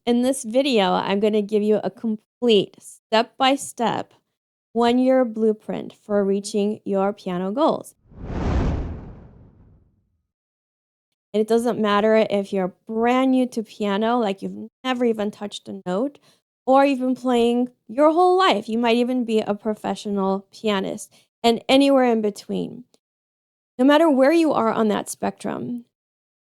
In this video, I'm going to give you a complete step-by-step 1-year blueprint for reaching your piano goals. And it doesn't matter if you're brand new to piano, like you've never even touched a note, or you've been playing your whole life. You might even be a professional pianist, and anywhere in between. No matter where you are on that spectrum,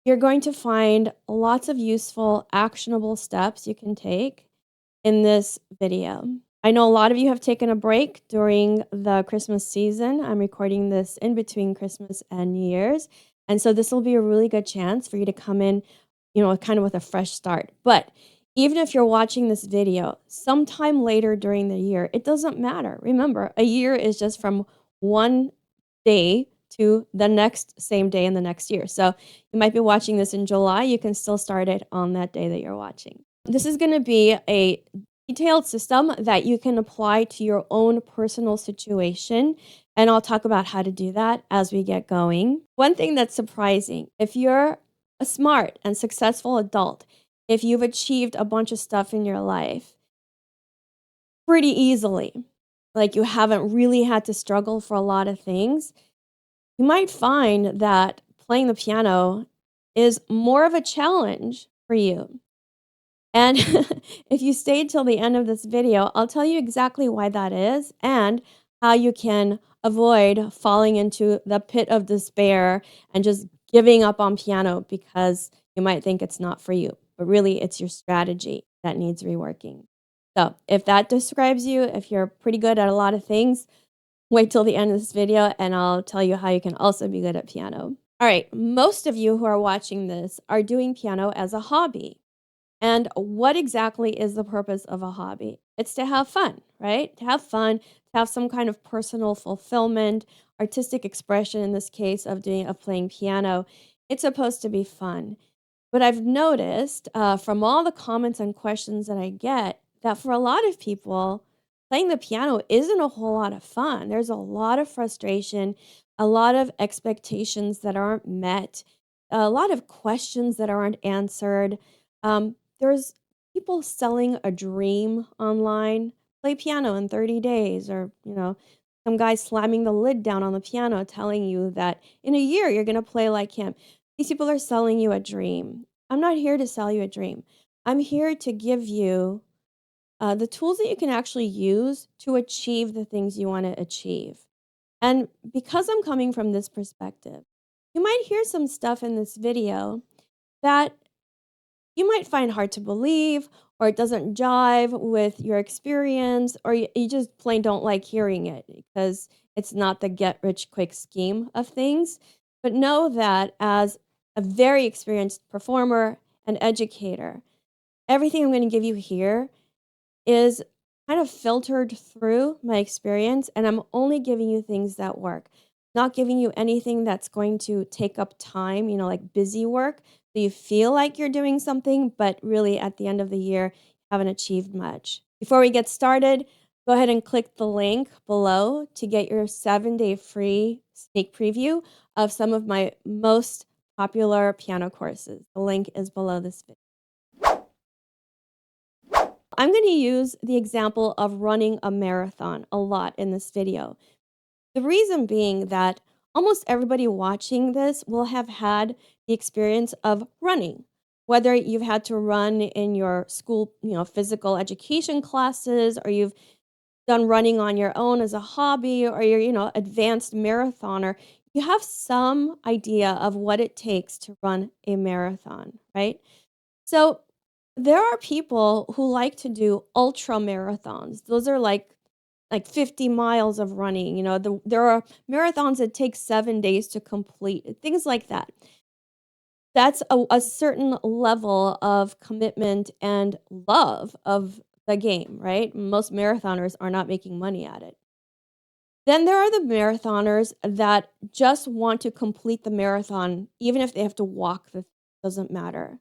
you're going to find lots of useful, actionable steps you can take in this video. I know a lot of you have taken a break during the Christmas season. I'm recording this in between Christmas and New Year's. And so this will be a really good chance for you to come in, kind of with a fresh start. But even if you're watching this video sometime later during the year, it doesn't matter. Remember, a year is just from one day to the next same day in the next year. So you might be watching this in July. You can still start it on that day that you're watching. This is going to be a detailed system that you can apply to your own personal situation. And I'll talk about how to do that as we get going. One thing that's surprising, if you're a smart and successful adult, if you've achieved a bunch of stuff in your life pretty easily, like you haven't really had to struggle for a lot of things, you might find that playing the piano is more of a challenge for you. And if you stayed till the end of this video, I'll tell you exactly why that is and how you can avoid falling into the pit of despair and just giving up on piano because you might think it's not for you, but really it's your strategy that needs reworking. So if that describes you, if you're pretty good at a lot of things, wait till the end of this video and I'll tell you how you can also be good at piano. All right, most of you who are watching this are doing piano as a hobby. And what exactly is the purpose of a hobby? It's to have fun, right? To have fun, to have some kind of personal fulfillment, artistic expression in this case of playing piano. It's supposed to be fun. But I've noticed from all the comments and questions that I get that for a lot of people, playing the piano isn't a whole lot of fun. There's a lot of frustration, a lot of expectations that aren't met, a lot of questions that aren't answered. There's people selling a dream online, play piano in 30 days, or, some guy slamming the lid down on the piano telling you that in a year you're going to play like him. These people are selling you a dream. I'm not here to sell you a dream. I'm here to give you the tools that you can actually use to achieve the things you want to achieve. And because I'm coming from this perspective, you might hear some stuff in this video that you might find hard to believe, or it doesn't jive with your experience, or you just plain don't like hearing it because it's not the get rich quick scheme of things. But know that as a very experienced performer and educator, everything I'm going to give you here is kind of filtered through my experience, and I'm only giving you things that work. Not giving you anything that's going to take up time, like busy work, so you feel like you're doing something, but really at the end of the year, you haven't achieved much. Before we get started, go ahead and click the link below to get your 7-day free sneak preview of some of my most popular piano courses. The link is below this video. I'm going to use the example of running a marathon a lot in this video. The reason being that almost everybody watching this will have had the experience of running, whether you've had to run in your school, physical education classes, or you've done running on your own as a hobby, or you're, advanced marathoner. You have some idea of what it takes to run a marathon, right? So there are people who like to do ultra marathons. Those are like 50 miles of running. There are marathons that take 7 days to complete, things like that. That's a certain level of commitment and love of the game, right? Most marathoners are not making money at it. Then there are the marathoners that just want to complete the marathon, even if they have to walk, doesn't matter.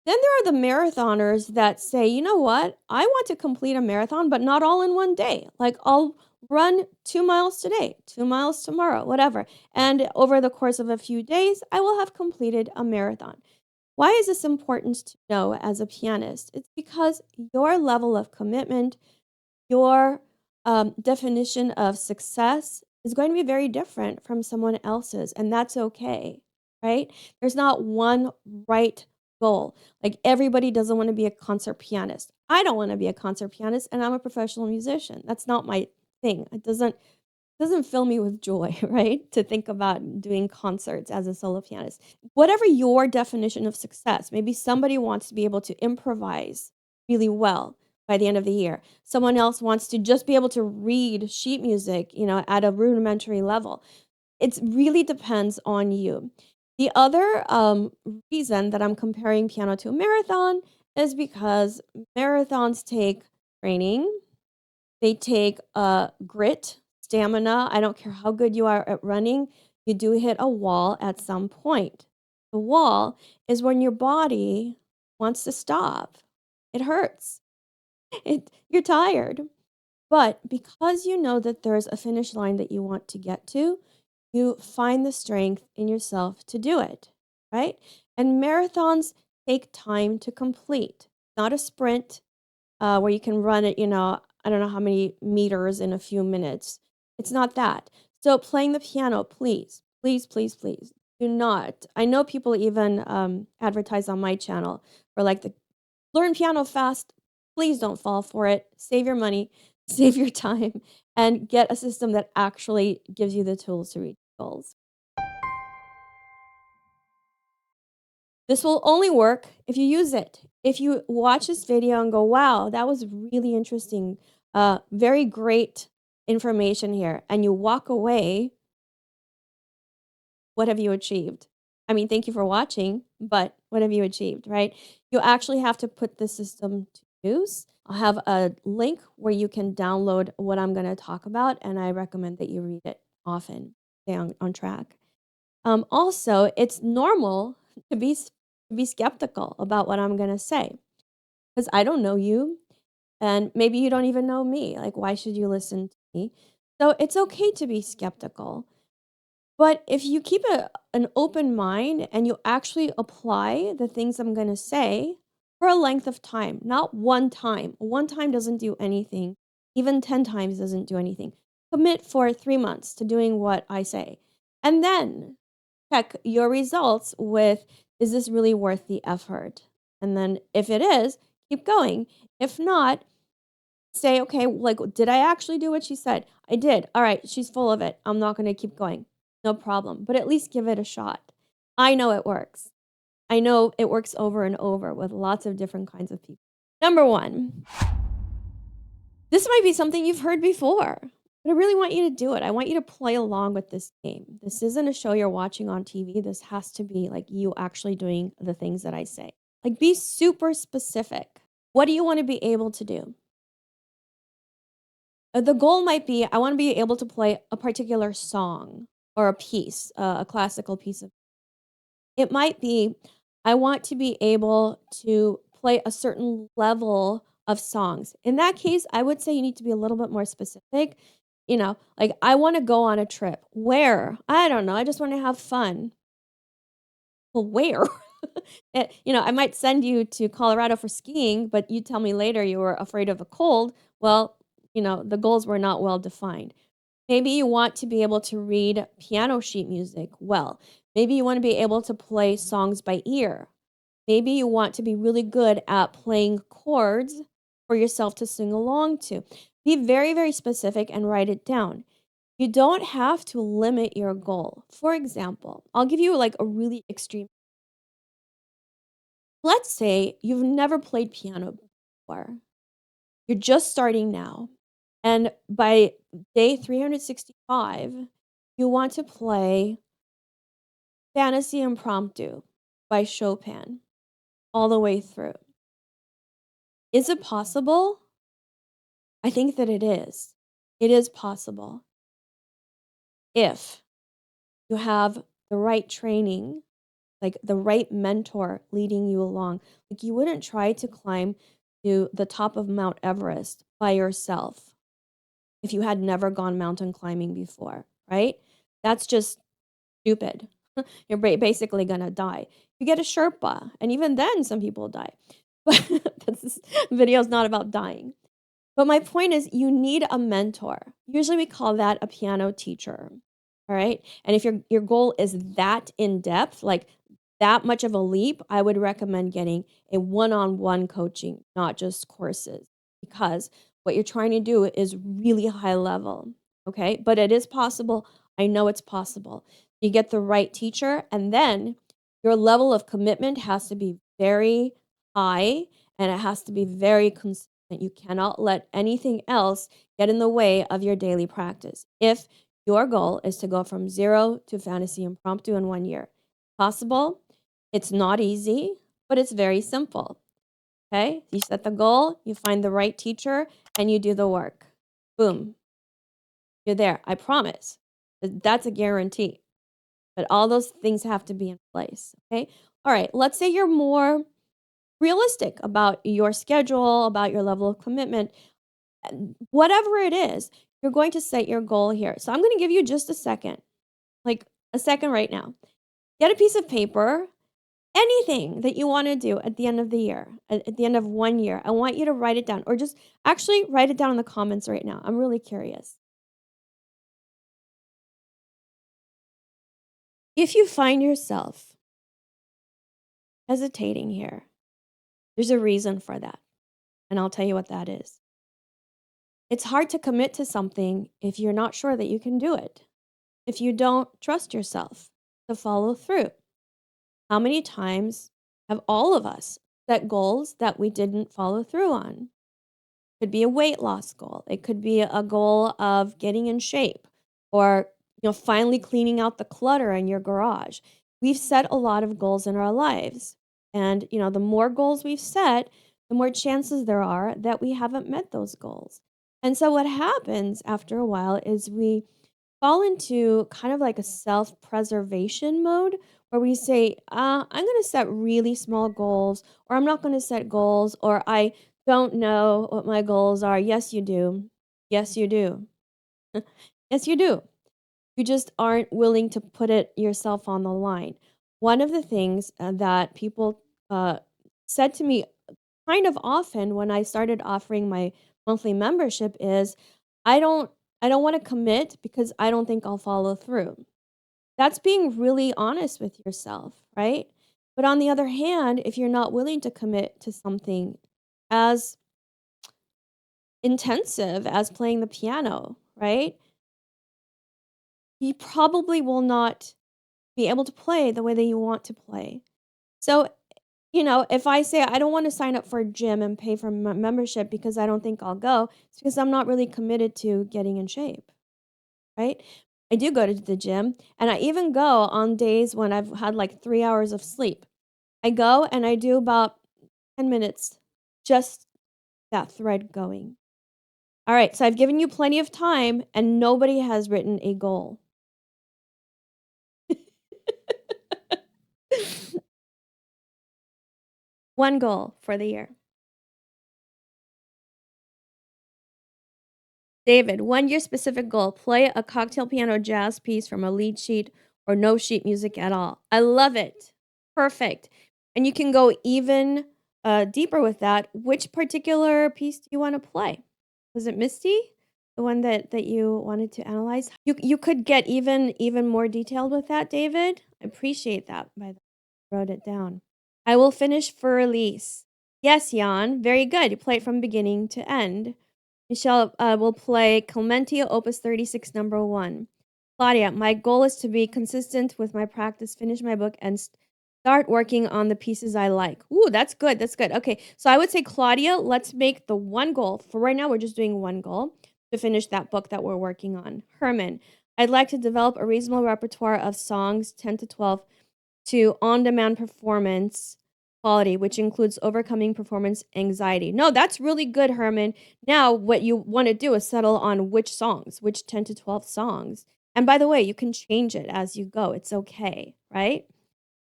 Then there are the marathoners that say, you know what? I want to complete a marathon, but not all in one day. Like I'll run 2 miles today, 2 miles tomorrow, whatever. And over the course of a few days, I will have completed a marathon. Why is this important to know as a pianist? It's because your level of commitment, your definition of success is going to be very different from someone else's, and that's okay, right? There's not one right goal. Like everybody doesn't want to be a concert pianist. I don't want to be a concert pianist, and I'm a professional musician. That's not my thing. It doesn't fill me with joy, right? To think about doing concerts as a solo pianist. Whatever your definition of success, maybe somebody wants to be able to improvise really well by the end of the year. Someone else wants to just be able to read sheet music, at a rudimentary level. It really depends on you. The other reason that I'm comparing piano to a marathon is because marathons take training, they take grit, stamina. I don't care how good you are at running, you do hit a wall at some point. The wall is when your body wants to stop. It hurts. You're tired. But because you know that there's a finish line that you want to get to, you find the strength in yourself to do it, right? And marathons take time to complete, not a sprint where you can run it, I don't know how many meters in a few minutes. It's not that. So playing the piano, please, please, please, please do not. I know people even advertise on my channel for like the learn piano fast. Please don't fall for it. Save your money, save your time, and get a system that actually gives you the tools to reach goals. This will only work if you use it. If you watch this video and go, wow, that was really interesting, very great information here, and you walk away, what have you achieved? I mean, thank you for watching, but what have you achieved, right? You actually have to put the system to use. I'll have a link where you can download what I'm going to talk about, and I recommend that you read it often, stay on track. Also, it's normal to be skeptical about what I'm going to say because I don't know you and maybe you don't even know me. Like, why should you listen to me? So it's okay to be skeptical. But if you keep an open mind and you actually apply the things I'm going to say for a length of time, not one time doesn't do anything, even 10 times doesn't do anything. Commit for 3 months to doing what I say. And then check your results with, is this really worth the effort? And then if it is, keep going. If not, say, okay, like, did I actually do what she said? I did. All right, she's full of it. I'm not going to keep going. No problem. But at least give it a shot. I know it works. I know it works over and over with lots of different kinds of people. Number one, this might be something you've heard before, but I really want you to do it. I want you to play along with this game. This isn't a show you're watching on TV. This has to be like you actually doing the things that I say. Like, be super specific. What do you want to be able to do? The goal might be I want to be able to play a particular song or a piece, a classical piece of. It might be I want to be able to play a certain level of songs. In that case, I would say you need to be a little bit more specific. Like, I want to go on a trip. Where? I don't know. I just want to have fun. Well, where? I might send you to Colorado for skiing, but you tell me later you were afraid of a cold. Well, the goals were not well defined. Maybe you want to be able to read piano sheet music well. Maybe you want to be able to play songs by ear. Maybe you want to be really good at playing chords for yourself to sing along to. Be very, very specific and write it down. You don't have to limit your goal. For example, I'll give you like a really extreme. Let's say you've never played piano before. You're just starting now. And by day 365, you want to play Fantasy Impromptu by Chopin all the way through. Is it possible? I think that it is. It is possible if you have the right training, like the right mentor leading you along. Like, you wouldn't try to climb to the top of Mount Everest by yourself if you had never gone mountain climbing before, right? That's just stupid. You're basically gonna die. You get a Sherpa, and even then, some people die. But this video is not about dying. But my point is, you need a mentor. Usually, we call that a piano teacher. All right. And if your goal is that in depth, like that much of a leap, I would recommend getting a one-on-one coaching, not just courses, because what you're trying to do is really high level. Okay. But it is possible. I know it's possible. You get the right teacher, and then your level of commitment has to be very high and it has to be very consistent. You cannot let anything else get in the way of your daily practice. If your goal is to go from zero to fantasy impromptu in 1 year, possible. It's not easy, but it's very simple. Okay. You set the goal, you find the right teacher, and you do the work. Boom. You're there. I promise. That's a guarantee. But all those things have to be in place. Okay. All right. Let's say you're more realistic about your schedule, about your level of commitment, whatever it is, you're going to set your goal here. So I'm going to give you just a second, like a second right now. Get a piece of paper, anything that you want to do at the end of the year, at the end of 1 year. I want you to write it down, or just actually write it down in the comments right now. I'm really curious. If you find yourself hesitating here, there's a reason for that. And I'll tell you what that is. It's hard to commit to something if you're not sure that you can do it, if you don't trust yourself to follow through. How many times have all of us set goals that we didn't follow through on? Could be a weight loss goal. It could be a goal of getting in shape, or finally cleaning out the clutter in your garage. We've set a lot of goals in our lives. And the more goals we've set, the more chances there are that we haven't met those goals. And so what happens after a while is we fall into kind of like a self-preservation mode where we say, I'm going to set really small goals, or I'm not going to set goals, or I don't know what my goals are. Yes, you do. Yes, you do. Yes, you do. You just aren't willing to put it yourself on the line. One of the things that people said to me kind of often when I started offering my monthly membership is, I don't I don't want to commit because I don't think I'll follow through. That's being really honest with yourself, right? But on the other hand, if you're not willing to commit to something as intensive as playing the piano, right? You probably will not be able to play the way that you want to play. So, if I say I don't want to sign up for a gym and pay for membership because I don't think I'll go, it's because I'm not really committed to getting in shape, right? I do go to the gym, and I even go on days when I've had like 3 hours of sleep. I go and I do about 10 minutes, just that thread going. All right, so I've given you plenty of time, and nobody has written a goal. One goal for the year. David, 1 year specific goal. Play a cocktail piano jazz piece from a lead sheet or no sheet music at all. I love it. Perfect. And you can go even deeper with that. Which particular piece do you want to play? Was it Misty? The one that you wanted to analyze? You could get even more detailed with that, David. I appreciate that, by the way. I wrote it down. I will finish for release. Yes, Jan. Very good. You play it from beginning to end. Michelle will play Clementia Opus 36, number 1. Claudia, my goal is to be consistent with my practice, finish my book, and start working on the pieces I like. Ooh, that's good. That's good. Okay, so I would say, Claudia, let's make the one goal. For right now, we're just doing one goal to finish that book that we're working on. Herman, I'd like to develop a reasonable repertoire of songs, 10 to 12, to on-demand performance quality, which includes overcoming performance anxiety. No, that's really good, Herman. Now, what you want to do is settle on which songs, which 10 to 12 songs. And by the way, you can change it as you go. It's okay, right?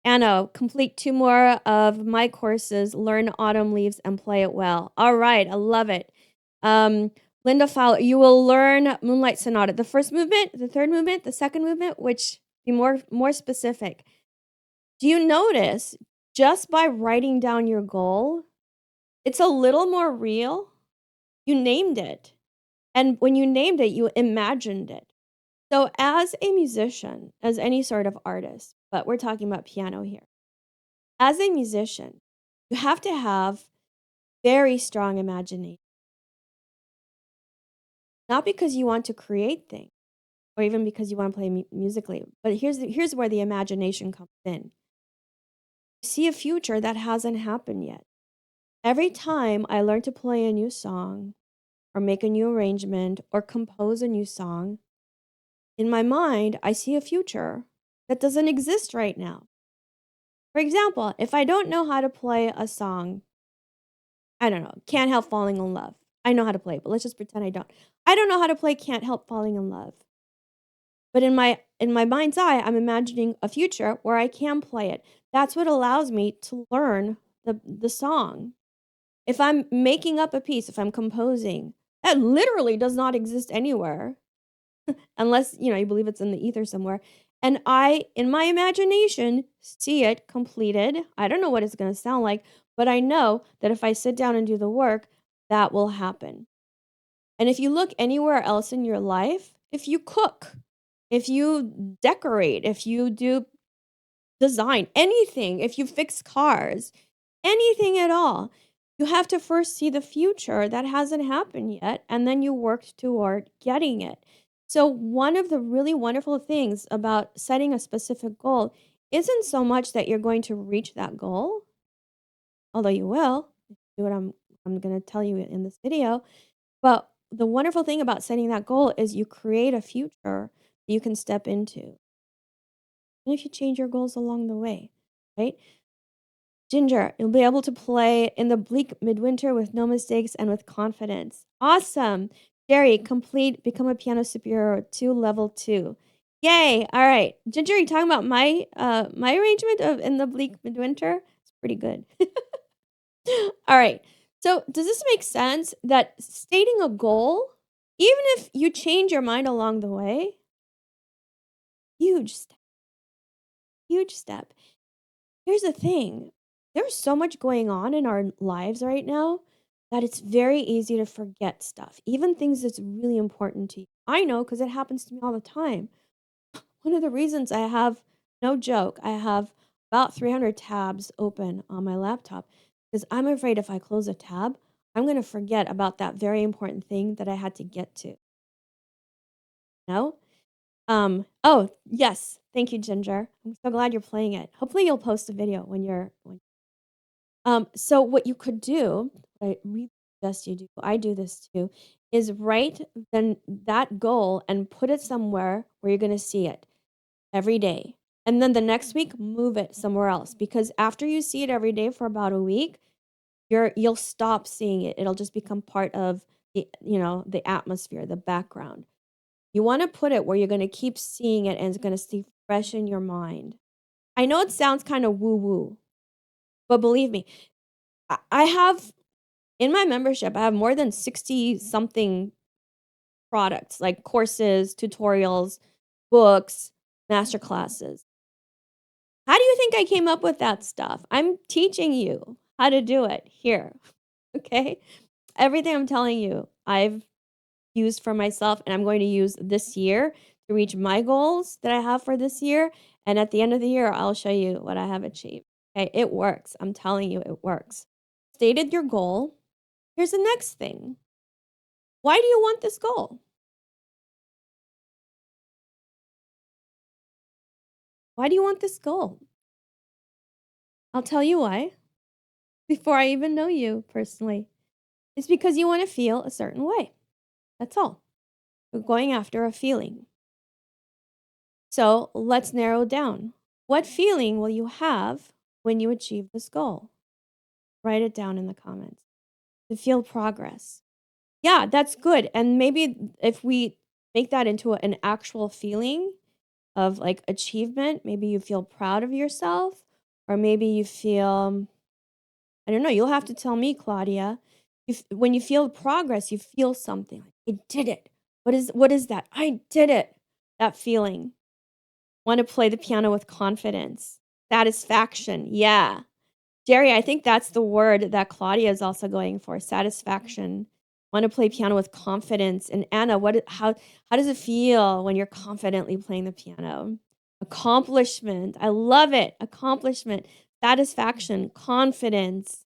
Anna, complete 2 more of my courses, learn Autumn Leaves and play it well. All right, I love it. Linda Fowler, you will learn Moonlight Sonata. The first movement, the third movement, the second movement, which Be more specific. Do you notice just by writing down your goal, it's a little more real? You named it. And when you named it, you imagined it. So, as a musician, as any sort of artist, but we're talking about piano here. As a musician, you have to have very strong imagination, not because you want to create things or even because you want to play musically, but here's where the imagination comes in. See a future that hasn't happened yet. Every time I learn to play a new song or make a new arrangement or compose a new song, in my mind, I see a future that doesn't exist right now. For example, if I don't know how to play a song, I don't know, Can't Help Falling in Love. I know how to play, but let's just pretend I don't. I don't know how to play Can't Help Falling in Love. But in my mind's eye, I'm imagining a future where I can play it. That's what allows me to learn the song. If I'm making up a piece, if I'm composing, that literally does not exist anywhere unless, you believe it's in the ether somewhere. And I, in my imagination, see it completed. I don't know what it's going to sound like, but I know that if I sit down and do the work, that will happen. And if you look anywhere else in your life, if you cook, if you decorate, if you do design, anything, if you fix cars, anything at all, you have to first see the future that hasn't happened yet, and then you work toward getting it. So, one of the really wonderful things about setting a specific goal isn't so much that you're going to reach that goal, although you will, if you do what I'm going to tell you in this video. But the wonderful thing about setting that goal is you create a future you can step into. And if you change your goals along the way, right? Ginger, you'll be able to play in the bleak midwinter with no mistakes and with confidence. Awesome. Jerry, complete Become a Piano Superior 2 Level 2. Yay. All right. Ginger, you talking about my arrangement of In the Bleak Midwinter? It's pretty good. All right. So, does this make sense that stating a goal, even if you change your mind along the way, huge step, huge step. Here's the thing, there's so much going on in our lives right now that it's very easy to forget stuff, even things that's really important to you. I know because it happens to me all the time. One of the reasons I have, no joke, I have about 300 tabs open on my laptop because I'm afraid if I close a tab, I'm going to forget about that very important thing that I had to get to. No? Oh, yes. Thank you, Ginger. I'm so glad you're playing it. Hopefully you'll post a video when so what you could do, what I really suggest you do, I do this too, is write then that goal and put it somewhere where you're going to see it every day. And then the next week move it somewhere else because after you see it every day for about a week, you'll stop seeing it. It'll just become part of the atmosphere, the background. You want to put it where you're going to keep seeing it and it's going to stay fresh in your mind. I know it sounds kind of woo woo, but believe me, I have in my membership, I have more than 60 something products like courses, tutorials, books, master classes. How do you think I came up with that stuff? I'm teaching you how to do it here. Okay. Everything I'm telling you, I've used for myself and I'm going to use this year to reach my goals that I have for this year. And at the end of the year, I'll show you what I have achieved. Okay. It works. I'm telling you, it works. Stated your goal. Here's the next thing. Why do you want this goal? Why do you want this goal? I'll tell you why before I even know you personally. It's because you want to feel a certain way. That's all. We're going after a feeling. So let's narrow down. What feeling will you have when you achieve this goal? Write it down in the comments. To feel progress. Yeah, that's good. And maybe if we make that into an actual feeling of like achievement, maybe you feel proud of yourself, or maybe you feel, I don't know, you'll have to tell me, Claudia. When you feel progress, you feel something like, I did it. What is that? I did it. That feeling. Wanna play the piano with confidence. Satisfaction, yeah. Jerry, I think that's the word that Claudia is also going for, satisfaction. Wanna play piano with confidence. And Anna, how does it feel when you're confidently playing the piano? Accomplishment, I love it. Accomplishment, satisfaction, confidence,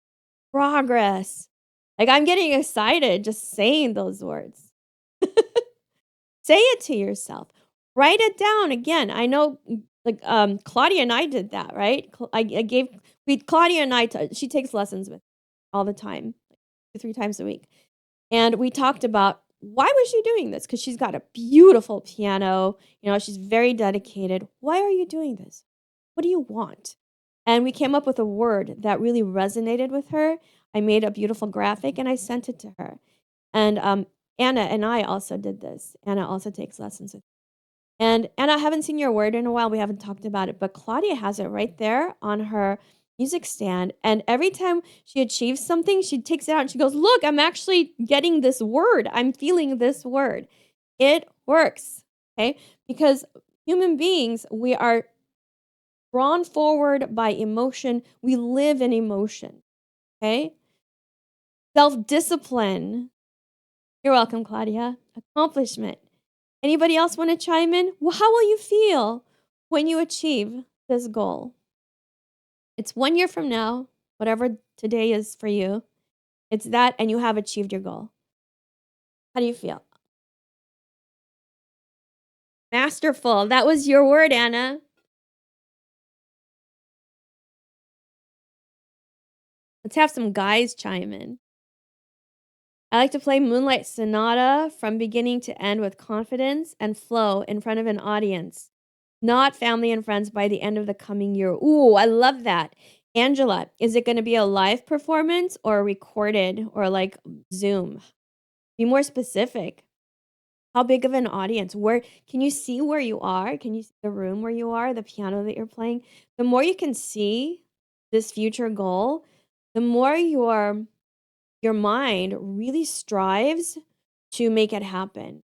progress. Like, I'm getting excited just saying those words. Say it to yourself. Write it down. Again, I know, like, Claudia and I did that, right? I gave we Claudia and I t she takes lessons with all the time, like 2, 3 times a week, and we talked about why was she doing this? Because 'Cause she's got a beautiful piano, she's very dedicated. Why are you doing this? What do you want? And we came up with a word that really resonated with her. I made a beautiful graphic, and I sent it to her. And, Anna and I also did this. Anna also takes lessons with and Anna, I haven't seen your word in a while, we haven't talked about it, but Claudia has it right there on her music stand, and every time she achieves something, she takes it out and she goes, "Look, I'm actually getting this word. I'm feeling this word." It works, okay? Because human beings, we are drawn forward by emotion. We live in emotion, okay? Self-discipline. You're welcome, Claudia. Accomplishment. Anybody else want to chime in? Well, how will you feel when you achieve this goal? It's 1 year from now, whatever today is for you. It's that, and you have achieved your goal. How do you feel? Masterful. That was your word, Anna. Let's have some guys chime in. I like to play Moonlight Sonata from beginning to end with confidence and flow in front of an audience, not family and friends by the end of the coming year. Ooh, I love that. Angela, is it going to be a live performance or recorded or like Zoom? Be more specific. How big of an audience? Where can you see where you are? Can you see the room where you are, the piano that you're playing? The more you can see this future goal, the more your mind really strives to make it happen.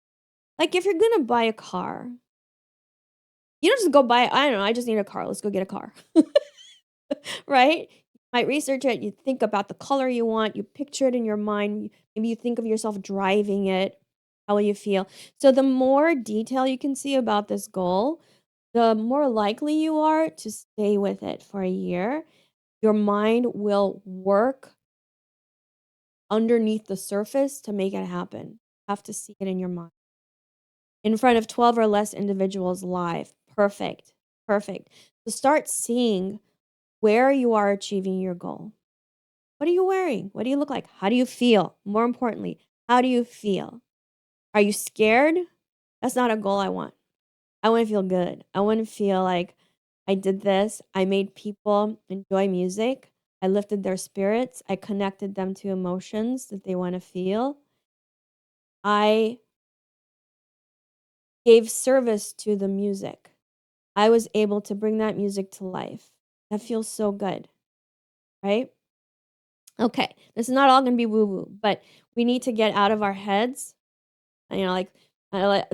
Like if you're gonna buy a car, you don't just go buy, I don't know, I just need a car. Let's go get a car. Right? You might research it, you think about the color you want, you picture it in your mind, maybe you think of yourself driving it. How will you feel? So the more detail you can see about this goal, the more likely you are to stay with it for a year. Your mind will work underneath the surface to make it happen. You have to see it in your mind. In front of 12 or less individuals live. Perfect. Perfect. So start seeing where you are achieving your goal. What are you wearing? What do you look like? How do you feel? More importantly, how do you feel? Are you scared? That's not a goal I want. I want to feel good. I want to feel like I did this. I made people enjoy music. I lifted their spirits. I connected them to emotions that they want to feel. I gave service to the music. I was able to bring that music to life. That feels so good, right? Okay, this is not all going to be woo woo, but we need to get out of our heads, like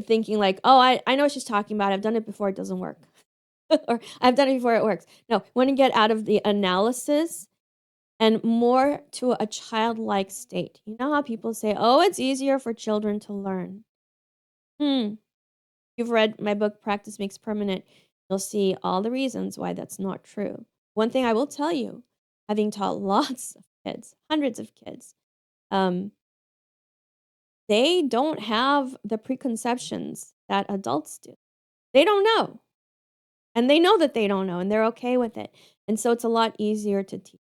thinking like, oh, I know what she's talking about. I've done it before. It doesn't work. Or I've done it before. It works. No, we want to get out of the analysis and more to a childlike state. You know how people say, oh, it's easier for children to learn. You've read my book, Practice Makes Permanent. You'll see all the reasons why that's not true. One thing I will tell you, having taught lots of kids, hundreds of kids, um, they don't have the preconceptions that adults do. They don't know. And they know that they don't know, and they're okay with it. And so it's a lot easier to teach.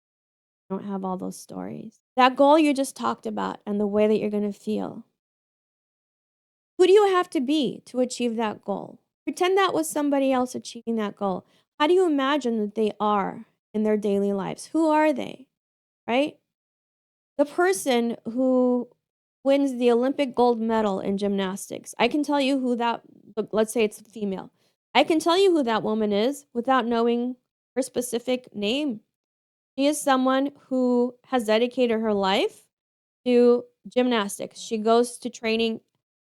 You don't have all those stories. That goal you just talked about and the way that you're going to feel. Who do you have to be to achieve that goal? Pretend that was somebody else achieving that goal. How do you imagine that they are in their daily lives? Who are they? Right? The person who wins the Olympic gold medal in gymnastics. I can tell you who that, let's say it's female. I can tell you who that woman is without knowing her specific name. She is someone who has dedicated her life to gymnastics. She goes to training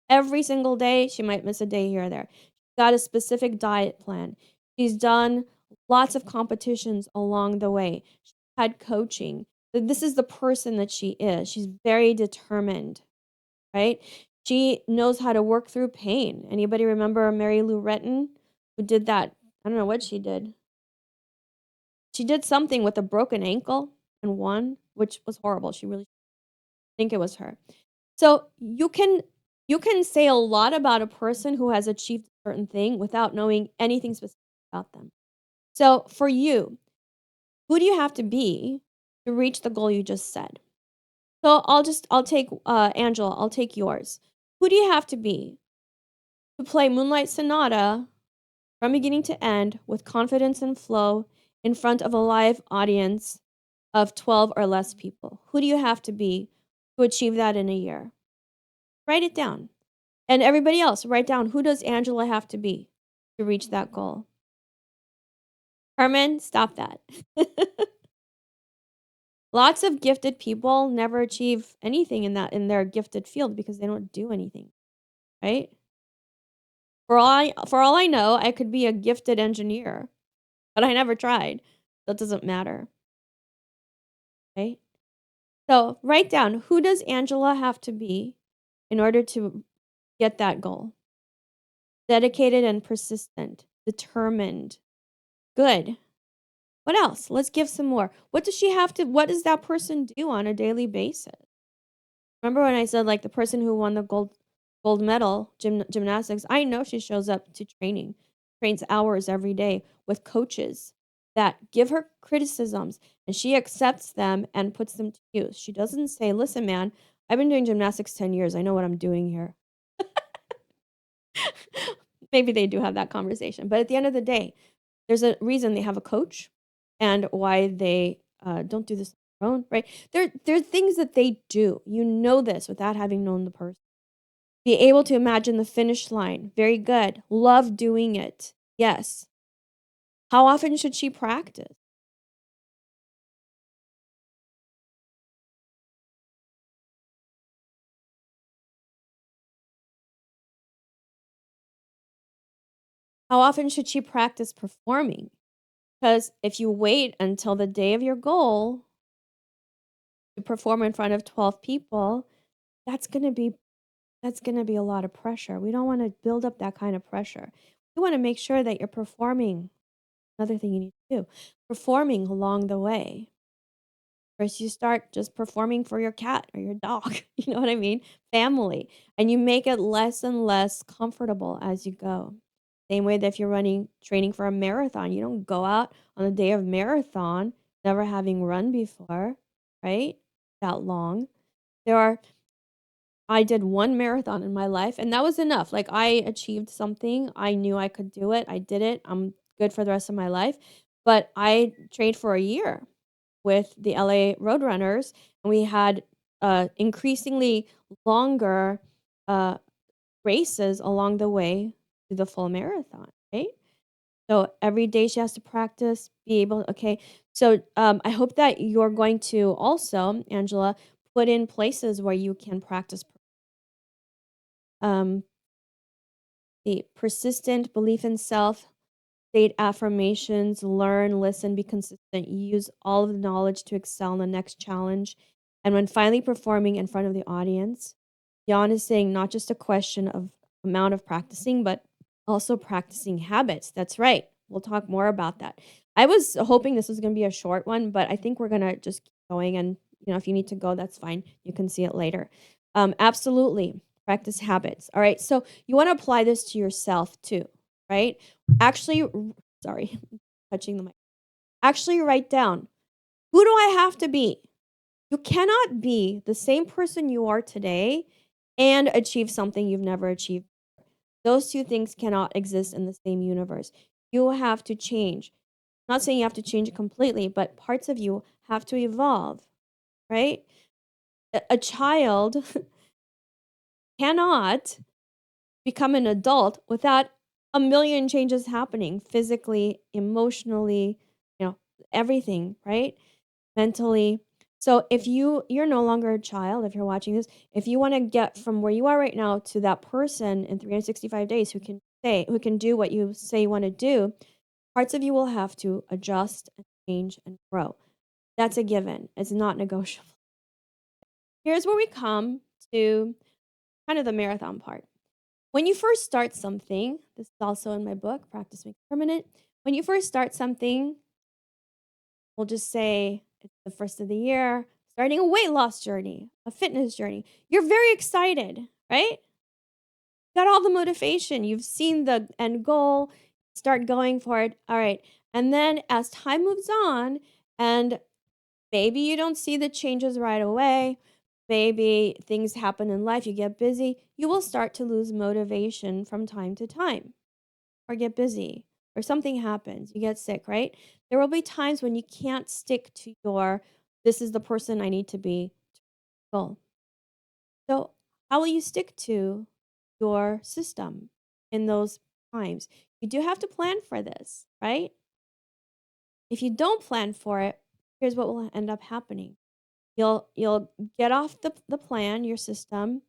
every single day. She might miss a day here or there. She's got a specific diet plan. She's done lots of competitions along the way. She's had coaching. This is the person that she is. She's very determined, right? She knows how to work through pain. Anybody remember Mary Lou Retton who did that? I don't know what she did. She did something with a broken ankle and won, which was horrible. She really think it was her. So you can say a lot about a person who has achieved a certain thing without knowing anything specific about them. So for you, who do you have to be to reach the goal you just said? So I'll take Angela, I'll take yours. Who do you have to be to play Moonlight Sonata from beginning to end with confidence and flow in front of a live audience of 12 or less people? Who do you have to be to achieve that in a year? Write it down. And everybody else, write down, who does Angela have to be to reach that goal? Herman, stop that. Lots of gifted people never achieve anything in their gifted field because they don't do anything, right? For all I know, I could be a gifted engineer, but I never tried. That doesn't matter, right? So write down, who does Angela have to be in order to get that goal? Dedicated and persistent, determined. Good. What else? Let's give some more. What does that person do on a daily basis? Remember when I said like the person who won the gold medal gymnastics, I know she shows up to training, trains hours every day with coaches that give her criticisms and she accepts them and puts them to use. She doesn't say, "Listen, man, I've been doing gymnastics 10 years. I know what I'm doing here." Maybe they do have that conversation, but at the end of the day, there's a reason they have a coach and why they don't do this on their own, right? There are things that they do. You know this without having known the person. Be able to imagine the finish line. Very good. Love doing it. Yes. How often should she practice? How often should she practice performing? Because if you wait until the day of your goal to perform in front of 12 people, that's going to be that's going to be a lot of pressure. We don't want to build up that kind of pressure. We want to make sure that you're performing. Another thing you need to do, performing along the way. First, you start just performing for your cat or your dog, you know what I mean? Family. And you make it less and less comfortable as you go. Same way that if you're training for a marathon, you don't go out on the day of marathon, never having run before, right? That long. There are I did one marathon in my life, and that was enough. Like, I achieved something. I knew I could do it. I did it. I'm good for the rest of my life. But I trained for a year with the LA Roadrunners, and we had increasingly longer uh, races along the way to the full marathon, right? So every day she has to practice, be able, okay. So I hope that you're going to also, Angela, put in places where you can practice um, the persistent belief in self, state affirmations, learn, listen, be consistent, use all of the knowledge to excel in the next challenge. And when finally performing in front of the audience, Jan is saying not just a question of amount of practicing, but also practicing habits. That's right. We'll talk more about that. I was hoping this was going to be a short one, but I think we're going to just keep going. And, if you need to go, that's fine. You can see it later. Absolutely. Practice habits. All right. So you want to apply this to yourself too, right? Actually, sorry, touching the mic. Actually, write down, who do I have to be? You cannot be the same person you are today and achieve something you've never achieved. Those two things cannot exist in the same universe. You have to change. Not saying you have to change it completely, but parts of you have to evolve, right? A child cannot become an adult without a million changes happening physically, emotionally, everything, right? Mentally. So if you're no longer a child, if you're watching this, if you want to get from where you are right now to that person in 365 days who can do what you say you want to do, Parts of you will have to adjust and change and grow. That's a given. It's not negotiable. Here's where we come to kind of the marathon part. When you first start something, this is also in my book, Practice Makes Permanent. When you first start something, we'll just say it's the first of the year, starting a weight loss journey, a fitness journey. You're very excited, right? Got all the motivation. You've seen the end goal, start going for it. All right. And then as time moves on, and maybe you don't see the changes right away, maybe things happen in life, you get busy, you will start to lose motivation from time to time or get busy or something happens, you get sick, right? There will be times when you can't stick to your this is the person I need to be goal. So, how will you stick to your system in those times? You do have to plan for this, right? If you don't plan for it, here's what will end up happening. You'll get off the plan, your system.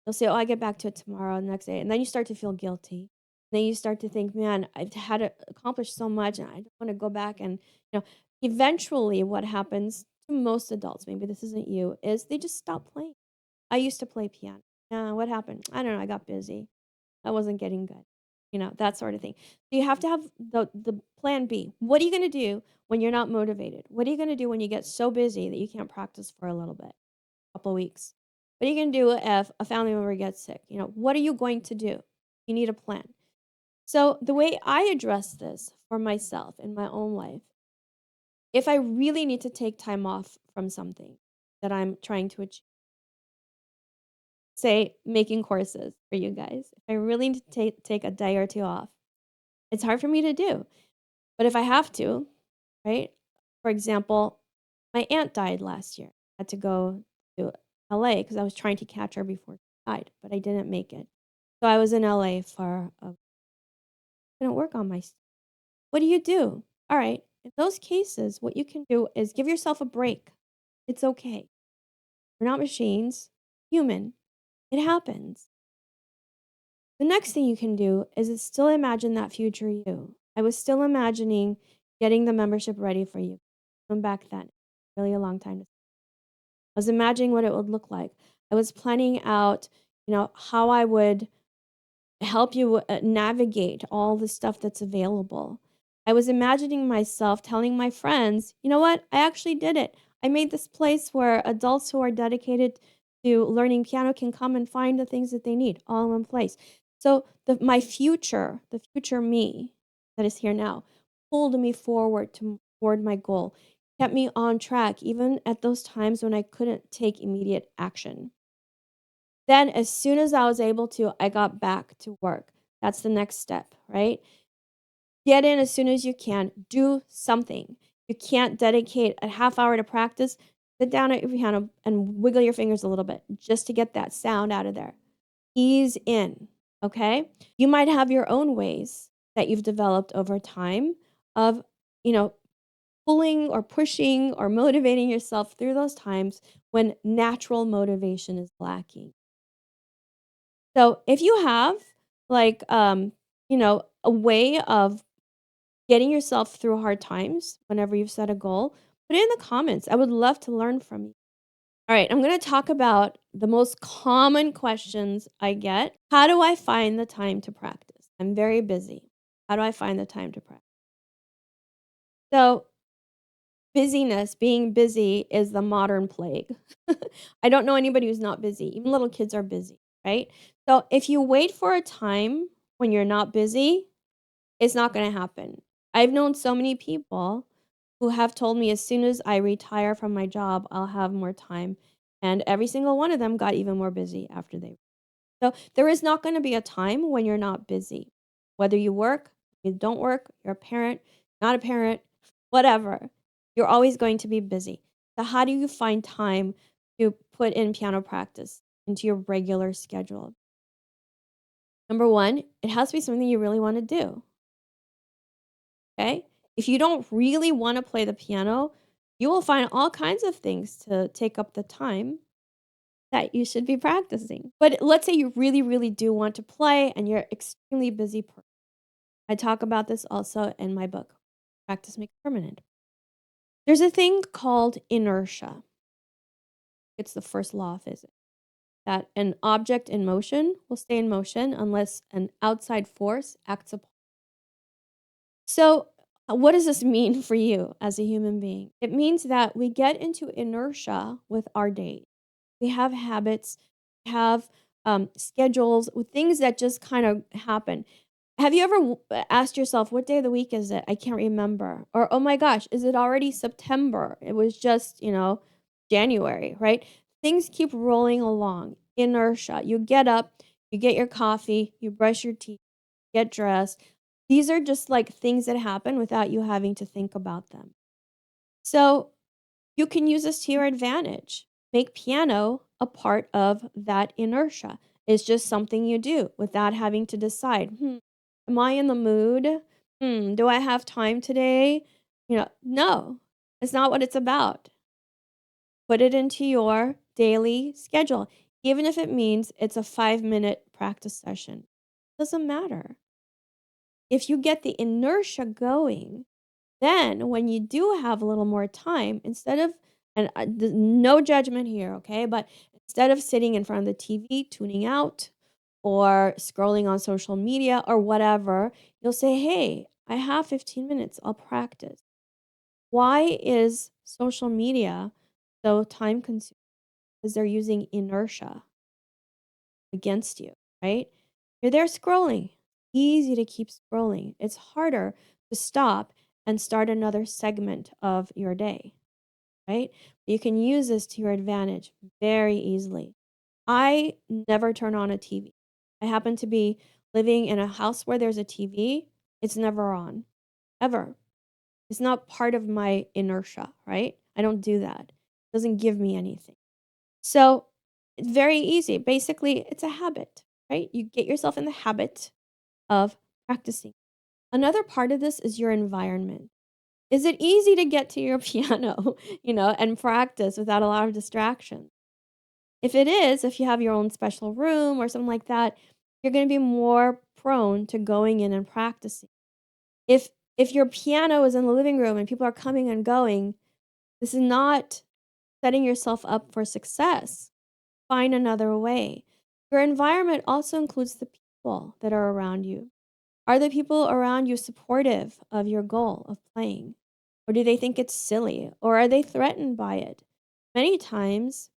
You'll say, "Oh, I get back to it tomorrow, the next day." And then you start to feel guilty. Then you start to think, "Man, I've had to accomplish so much and I don't want to go back." And eventually what happens to most adults, maybe this isn't you, is they just stop playing. I used to play piano. Yeah, what happened? I don't know, I got busy. I wasn't getting good. That sort of thing. So you have to have the plan B. What are you going to do when you're not motivated? What are you going to do when you get so busy that you can't practice for a little bit, a couple weeks? What are you going to do if a family member gets sick? What are you going to do? You need a plan. So the way I address this for myself in my own life, if I really need to take time off from something that I'm trying to achieve, say making courses for you guys, if I really need to take a day or two off, it's hard for me to do. But if I have to, right? For example, my aunt died last year. I had to go to LA because I was trying to catch her before she died, but I didn't make it. So I was in LA for couldn't work on my what do you do? All right. In those cases, what you can do is give yourself a break. It's okay. We're not machines. Human. It happens. The next thing you can do is still imagine that future you. I was still imagining getting the membership ready for you. From back then, really a long time. I was imagining what it would look like. I was planning out, how I would help you navigate all the stuff that's available. I was imagining myself telling my friends, you know what? I actually did it. I made this place where adults who are dedicated to learning piano can come and find the things that they need all in one place. So my future, the future me that is here now, pulled me forward toward my goal, kept me on track, even at those times when I couldn't take immediate action. Then as soon as I was able to, I got back to work. That's the next step, right? Get in as soon as you can. Do something. You can't dedicate a half hour to practice. Sit down at your piano and wiggle your fingers a little bit just to get that sound out of there. Ease in, okay? You might have your own ways that you've developed over time of, you know, pulling or pushing or motivating yourself through those times when natural motivation is lacking. So if you have like a way of getting yourself through hard times whenever you've set a goal, put it in the comments. I would love to learn from you. All right, I'm going to talk about the most common questions I get. How do I find the time to practice? I'm very busy. How do I find the time to practice? So, busyness, being busy is the modern plague. I don't know anybody who's not busy. Even little kids are busy, right? So, if you wait for a time when you're not busy, it's not gonna happen. I've known so many people who have told me as soon as I retire from my job, I'll have more time, and every single one of them got even more busy after they so there is not gonna be a time when you're not busy. Whether you work, you don't work, you're a parent, not a parent, whatever, you're always going to be busy. So how do you find time to put in piano practice into your regular schedule? Number 1, it has to be something you really wanna do. Okay? If you don't really want to play the piano, you will find all kinds of things to take up the time that you should be practicing. But let's say you really, really do want to play and you're extremely busy person. I talk about this also in my book, Practice Makes Permanent. There's a thing called inertia. It's the first law of physics that an object in motion will stay in motion unless an outside force acts upon. So, what does this mean for you as a human being? It means that we get into inertia with our day. We have habits, we have schedules, with things that just kind of happen. Have you ever asked yourself, what day of the week is it? I can't remember. Or, oh my gosh, is it already September? It was just, January, right? Things keep rolling along. Inertia. You get up, you get your coffee, you brush your teeth, get dressed. These are just like things that happen without you having to think about them. So you can use this to your advantage. Make piano a part of that inertia. It's just something you do without having to decide, am I in the mood? Do I have time today? No, it's not what it's about. Put it into your daily schedule, even if it means it's a 5-minute practice session. Doesn't matter. If you get the inertia going, then when you do have a little more time, instead of, and there's no judgment here, okay? But instead of sitting in front of the TV, tuning out, or scrolling on social media or whatever, you'll say, hey, I have 15 minutes, I'll practice. Why is social media so time consuming? Because they're using inertia against you, right? You're there scrolling. Easy to keep scrolling. It's harder to stop and start another segment of your day, right? You can use this to your advantage very easily. I never turn on a TV. I happen to be living in a house where there's a TV. It's never on, ever. It's not part of my inertia, right? I don't do that. It doesn't give me anything. So it's very easy. Basically, it's a habit, right? You get yourself in the habit of practicing. Another part of this is your environment. Is it easy to get to your piano, and practice without a lot of distractions? If it is, if you have your own special room or something like that, you're going to be more prone to going in and practicing. If if your piano is in the living room and people are coming and going, this is not setting yourself up for success. Find another way. Your environment also includes the people that are around you. Are the people around you supportive of your goal of playing? Or do they think it's silly? Or are they threatened by it? Many times,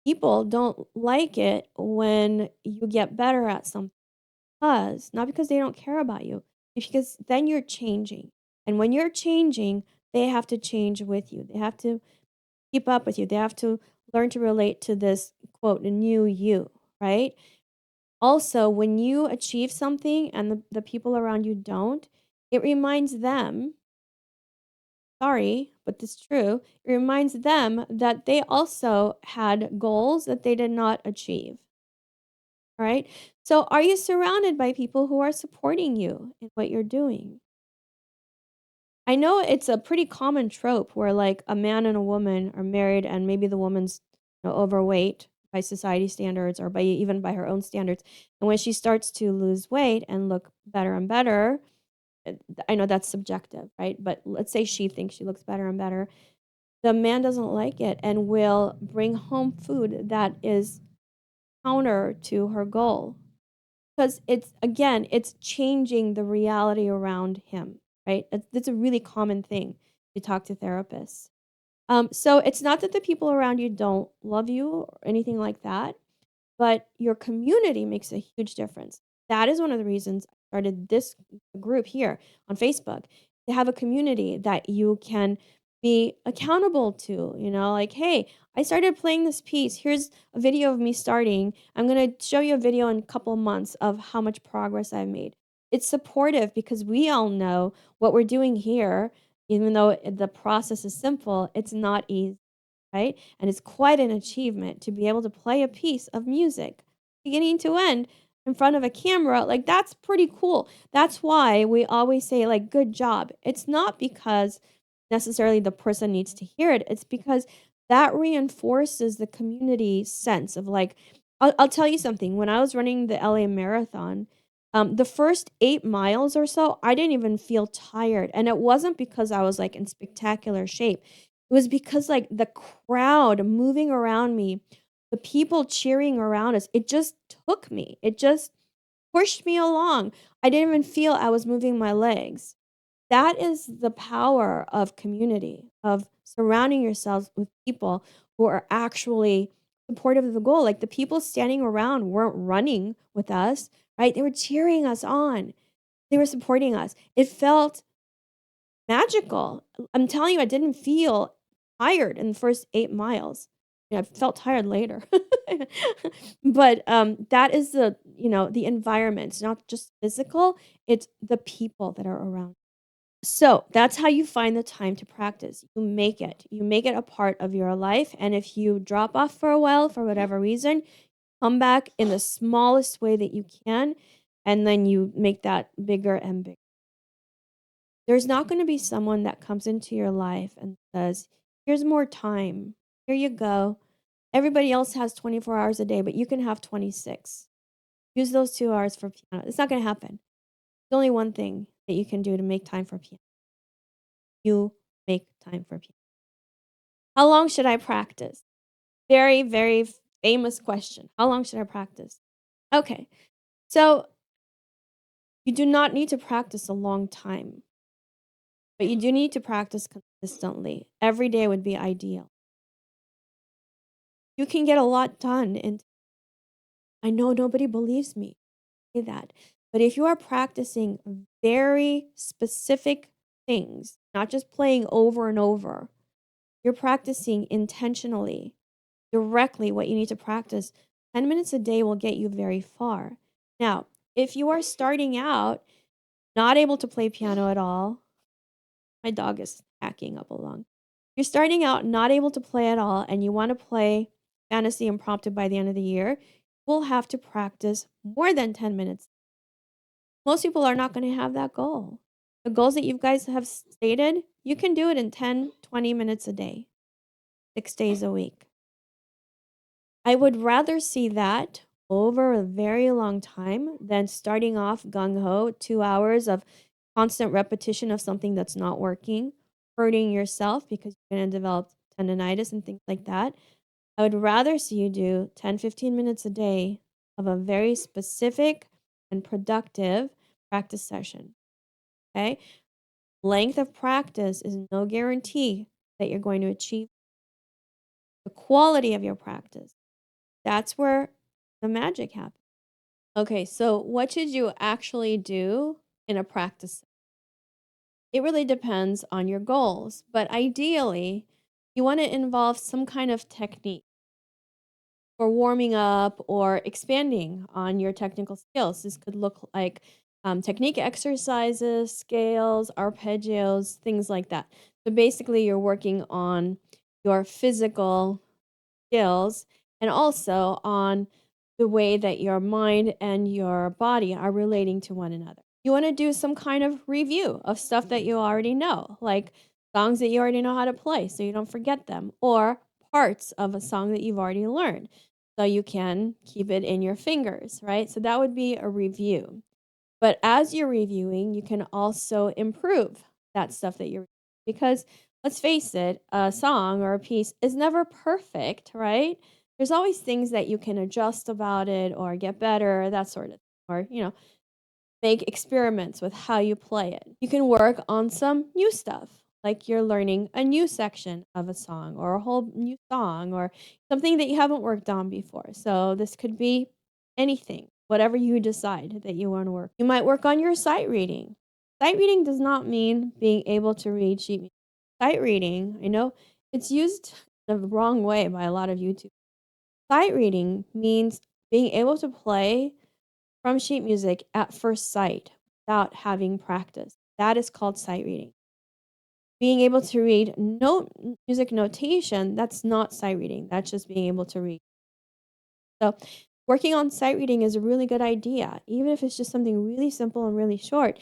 people don't like it when you get better at something because, not because they don't care about you, it's because then you're changing. And when you're changing, they have to change with you. They have to keep up with you. They have to learn to relate to this quote, new you, right? Also, when you achieve something and the people around you don't, it reminds them, sorry, but it's true, it reminds them that they also had goals that they did not achieve. All right. So, are you surrounded by people who are supporting you in what you're doing? I know it's a pretty common trope where like a man and a woman are married and maybe the woman's overweight by society standards or by even by her own standards. And when she starts to lose weight and look better and better, I know that's subjective, right? But let's say she thinks she looks better and better. The man doesn't like it and will bring home food that is counter to her goal. Because it's changing the reality around him, right? That's a really common thing to talk to therapists. So it's not that the people around you don't love you or anything like that, but your community makes a huge difference. That is one of the reasons I started this group here on Facebook, to have a community that you can be accountable to, like, hey, I started playing this piece. Here's a video of me starting. I'm going to show you a video in a couple of months of how much progress I've made. It's supportive because we all know what we're doing here, even though the process is simple, it's not easy, right? And it's quite an achievement to be able to play a piece of music beginning to end in front of a camera. Like, that's pretty cool. That's why we always say, like, good job. It's not because necessarily the person needs to hear it, it's because that reinforces the community sense of like, I'll tell you something. When I was running the LA Marathon, The first 8 miles or so, I didn't even feel tired, and it wasn't because I was, like, in spectacular shape. It was because, like, the crowd moving around me, the people cheering around us, it just took me. It just pushed me along. I didn't even feel I was moving my legs. That is the power of community, of surrounding yourselves with people who are actually supportive of the goal. Like the people standing around weren't running with us, right? They were cheering us on. They were supporting us. It felt magical. I'm telling you, I didn't feel tired in the first 8 miles. I felt tired later. But, that is the environment. It's not just physical, it's the people that are around. So, that's how you find the time to practice. You make it. You make it a part of your life, and if you drop off for a while for whatever reason, come back in the smallest way that you can, and then you make that bigger and bigger. There's not gonna be someone that comes into your life and says, "Here's more time. Here you go. Everybody else has 24 hours a day, but you can have 26. Use those 2 hours for piano." It's not gonna happen. There's only one thing that you can do to make time for piano. You make time for piano. How long should I practice? Very, very famous question. How long should I practice? Okay. So, you do not need to practice a long time, but you do need to practice consistently. Every day would be ideal. You can get a lot done, and I know nobody believes me say that. But if you are practicing very specific things, not just playing over and over, you're practicing intentionally, directly what you need to practice. 10 minutes a day will get you very far. Now, if you are starting out not able to play piano at all, my dog is hacking up along. You're starting out not able to play at all and you want to play fantasy impromptu by the end of the year, we'll have to practice more than 10 minutes. Most people are not going to have that goal. The goals that you guys have stated, you can do it in 10, 20 minutes a day, 6 days a week. I would rather see that over a very long time than starting off gung ho, 2 hours of constant repetition of something that's not working, hurting yourself because you're going to develop tendonitis and things like that. I would rather see you do 10, 15 minutes a day of a very specific and productive practice session. Okay. Length of practice is no guarantee that you're going to achieve the quality of your practice. That's where the magic happens. Okay, so what should you actually do in a practice? It really depends on your goals, but ideally, you want to involve some kind of technique for warming up or expanding on your technical skills. This could look like technique exercises, scales, arpeggios, things like that. So basically, you're working on your physical skills and also on the way that your mind and your body are relating to one another. You want to do some kind of review of stuff that you already know, like songs that you already know how to play so you don't forget them, or parts of a song that you've already learned so you can keep it in your fingers, right? So that would be a review. But as you're reviewing, you can also improve that stuff that you're because let's face it, a song or a piece is never perfect, right? There's always things that you can adjust about it or get better, that sort of or, make experiments with how you play it. You can work on some new stuff, like you're learning a new section of a song or a whole new song or something that you haven't worked on before. So this could be anything, whatever you decide that you want to work. You might work on your sight reading. Sight reading does not mean being able to read sheet music. Sight reading, I know it's used the wrong way by a lot of YouTube. Sight reading means being able to play from sheet music at first sight without having practice. That is called sight reading. Being able to read note music notation, that's not sight reading. That's just being able to read. So, working on sight reading is a really good idea, even if it's just something really simple and really short,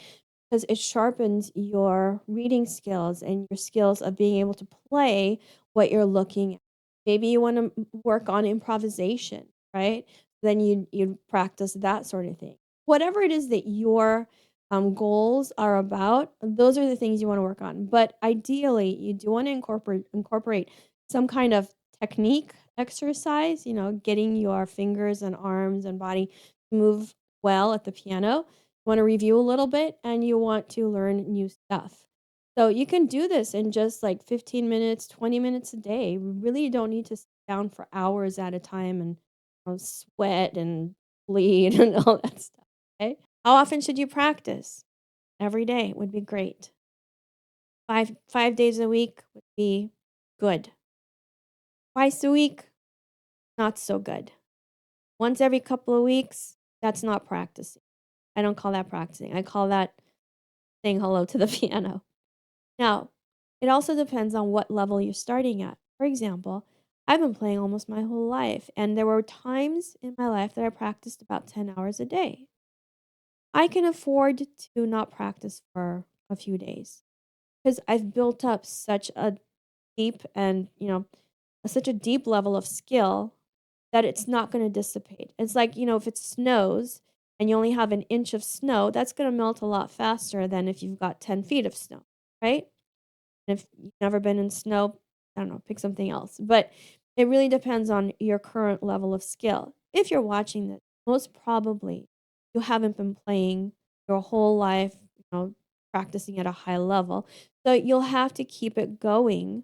because it sharpens your reading skills and your skills of being able to play what you're looking at. Maybe you want to work on improvisation, right? Then you practice that sort of thing. Whatever it is that your goals are about, those are the things you want to work on. But ideally, you do want to incorporate some kind of technique exercise, getting your fingers and arms and body to move well at the piano. You want to review a little bit and you want to learn new stuff. So you can do this in just like 15 minutes, 20 minutes a day. You really don't need to sit down for hours at a time and sweat and bleed and all that stuff. Okay. How often should you practice? Every day would be great. Five days a week would be good. Twice a week, not so good. Once every couple of weeks, that's not practicing. I don't call that practicing. I call that saying hello to the piano. Now, it also depends on what level you're starting at. For example, I've been playing almost my whole life, and there were times in my life that I practiced about 10 hours a day. I can afford to not practice for a few days because I've built up such a deep and, such a deep level of skill that it's not going to dissipate. It's like, if it snows and you only have an inch of snow, that's going to melt a lot faster than if you've got 10 feet of snow, right? And if you've never been in snow, I don't know, pick something else. But it really depends on your current level of skill. If you're watching this, most probably you haven't been playing your whole life, practicing at a high level. So you'll have to keep it going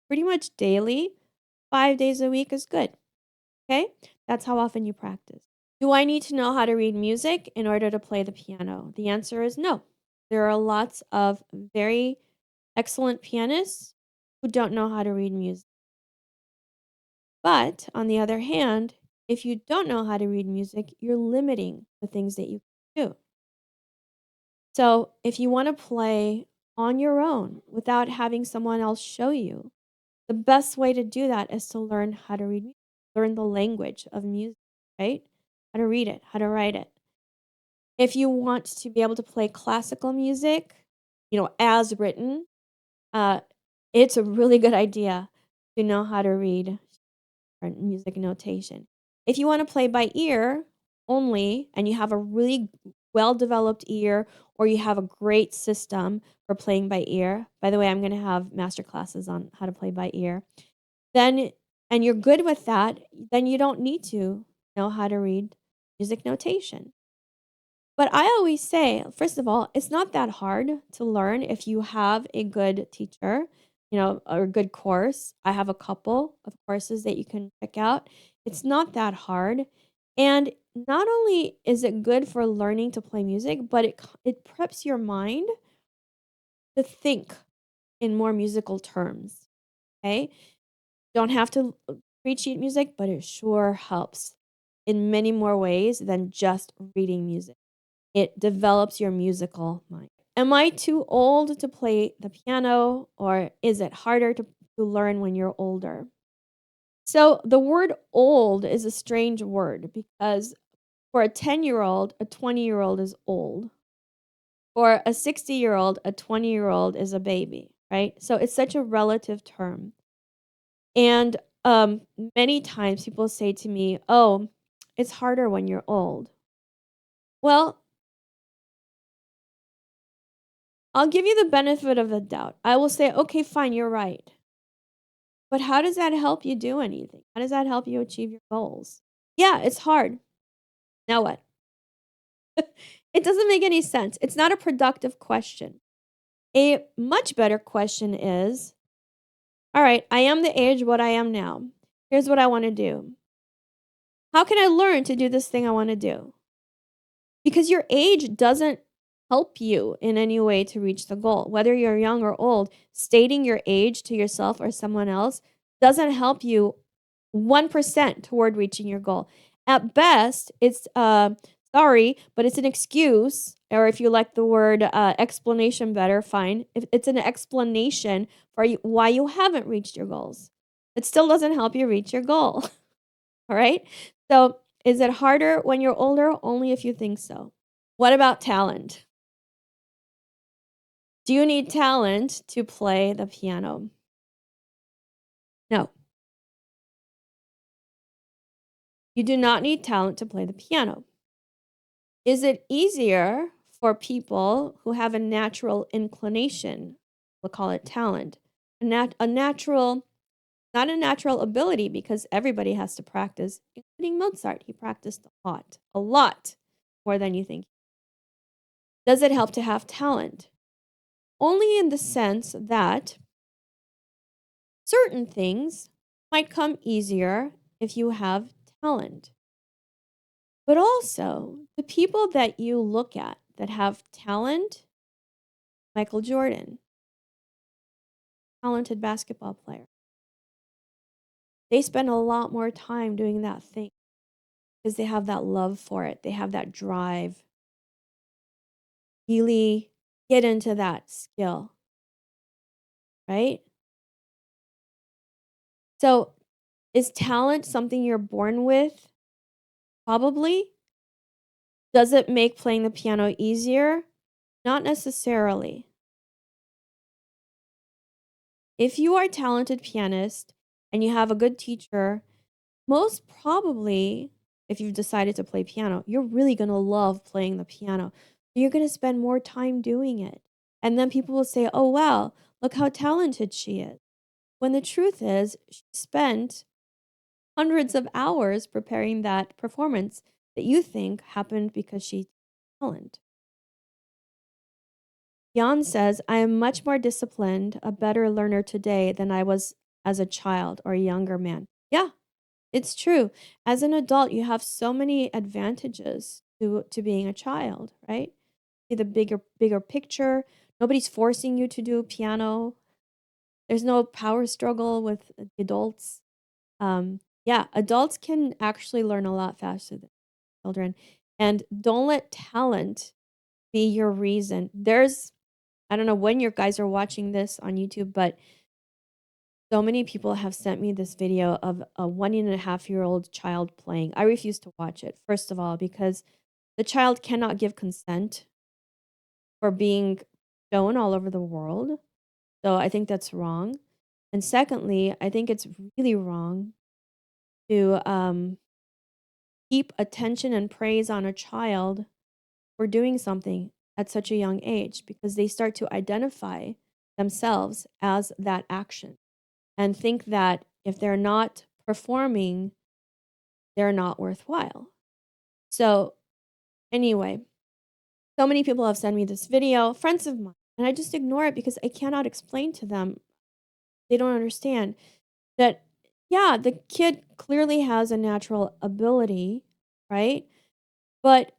pretty much daily. 5 days a week is good. Okay? That's how often you practice. Do I need to know how to read music in order to play the piano? The answer is no. There are lots of very excellent pianists who don't know how to read music. But on the other hand, if you don't know how to read music, you're limiting the things that you can do. So if you want to play on your own without having someone else show you, the best way to do that is to learn how to read music, learn the language of music, right? How to read it, how to write it. If you want to be able to play classical music, as written, uh, it's a really good idea to know how to read music notation. If you want to play by ear only and you have a really well developed ear or you have a great system for playing by ear, by the way, I'm going to have master classes on how to play by ear, then and you're good with that, then you don't need to know how to read music notation. But I always say, first of all, it's not that hard to learn if you have a good teacher, or a good course. I have a couple of courses that you can check out. It's not that hard. And not only is it good for learning to play music, but it preps your mind to think in more musical terms. Okay? Don't have to read sheet music, but it sure helps in many more ways than just reading music. It develops your musical mind. Am I too old to play the piano, or is it harder to learn when you're older? So, the word old is a strange word because for a 10-year-old, a 20-year-old is old. For a 60-year-old, a 20-year-old is a baby, right? So, it's such a relative term. And many times people say to me, oh, it's harder when you're old. Well, I'll give you the benefit of the doubt. I will say, okay, fine, you're right. But how does that help you do anything? How does that help you achieve your goals? Yeah, it's hard. Now what? It doesn't make any sense. It's not a productive question. A much better question is, all right, I am the age what I am now. Here's what I want to do. How can I learn to do this thing I want to do? Because your age doesn't help you in any way to reach the goal. Whether you're young or old, stating your age to yourself or someone else doesn't help you 1% toward reaching your goal. At best, it's sorry, but it's an excuse, or if you like the word explanation better, fine. If it's an explanation for why you haven't reached your goals. It still doesn't help you reach your goal. All right? So, is it harder when you're older? Only if you think so. What about talent? Do you need talent to play the piano? No. You do not need talent to play the piano. Is it easier for people who have a natural inclination? We'll call it talent. A natural, not a natural ability because everybody has to practice, including Mozart. He practiced a lot more than you think. Does it help to have talent? Only in the sense that certain things might come easier if you have talent. But also, the people that you look at that have talent, Michael Jordan, talented basketball player, they spend a lot more time doing that thing because they have that love for it. They have that drive, really get into that skill, right? So, is talent something you're born with? Probably. Does it make playing the piano easier? Not necessarily. If you are a talented pianist and you have a good teacher, most probably, if you've decided to play piano, you're really going to love playing the piano. You're going to spend more time doing it. And then people will say, oh, wow, look how talented she is. When the truth is, she spent hundreds of hours preparing that performance that you think happened because she's talent. Jan says, I am much more disciplined, a better learner today than I was as a child or a younger man. Yeah, it's true. As an adult, you have so many advantages to being a child, right? See the bigger picture. Nobody's forcing you to do piano. There's no power struggle with adults. Yeah, adults can actually learn a lot faster than children. And don't let talent be your reason. I don't know when your guys are watching this on YouTube, but so many people have sent me this video of a 1.5-year-old child playing. I refuse to watch it, first of all, because the child cannot give consent for being shown all over the world. So I think that's wrong. And secondly, I think it's really wrong to heap attention and praise on a child for doing something at such a young age because they start to identify themselves as that action and think that if they're not performing, they're not worthwhile. So, anyway, so many people have sent me this video, friends of mine, and I just ignore it because I cannot explain to them. They don't understand that, yeah, the kid clearly has a natural ability, right? But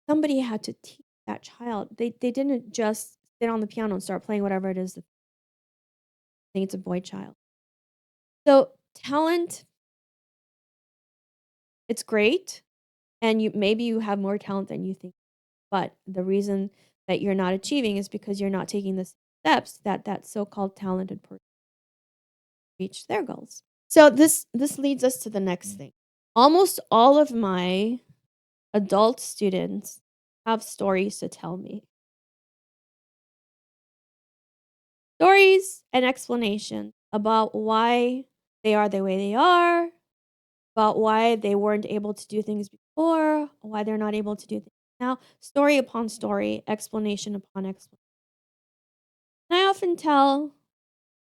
somebody had to teach that child. They didn't just sit on the piano and start playing whatever it is. I think it's a boy child. So talent, it's great, and maybe you have more talent than you think. But the reason that you're not achieving is because you're not taking the steps that that so-called talented person reach their goals. So this leads us to the next thing. Almost all of my adult students have stories to tell me. Stories and explanations about why they are the way they are, about why they weren't able to do things before, why they're not able to do things now. Story upon story, explanation upon explanation. And I often tell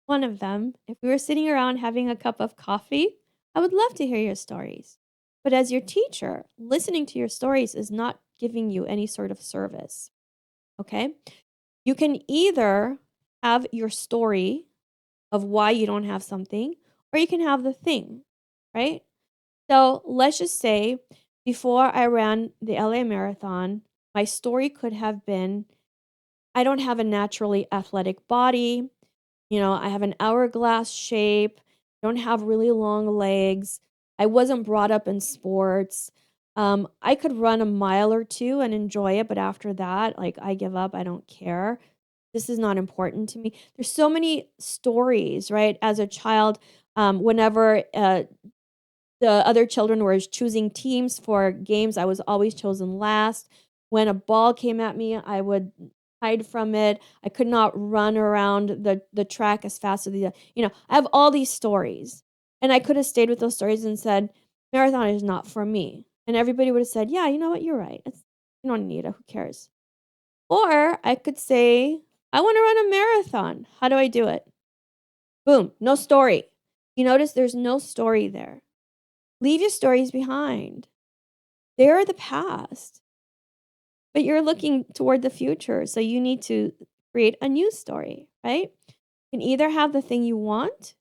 one of them, if we were sitting around having a cup of coffee, I would love to hear your stories. But as your teacher, listening to your stories is not giving you any sort of service. Okay? You can either have your story of why you don't have something, or you can have the thing, right? So let's just say before I ran the LA Marathon, my story could have been I don't have a naturally athletic body. You know, I have an hourglass shape, don't have really long legs. I wasn't brought up in sports. I could run a mile or two and enjoy it, but after that, like I give up, I don't care. This is not important to me. There's so many stories, right? As a child, whenever the other children were choosing teams for games, I was always chosen last. When a ball came at me, I would hide from it. I could not run around the track as fast as I have all these stories. And I could have stayed with those stories and said, marathon is not for me. And everybody would have said, yeah, you know what? You're right. You don't need it. Who cares? Or I could say, I want to run a marathon. How do I do it? Boom, no story. You notice there's no story there. Leave your stories behind. They're the past, but you're looking toward the future. So you need to create a new story, right? You can either have the thing you want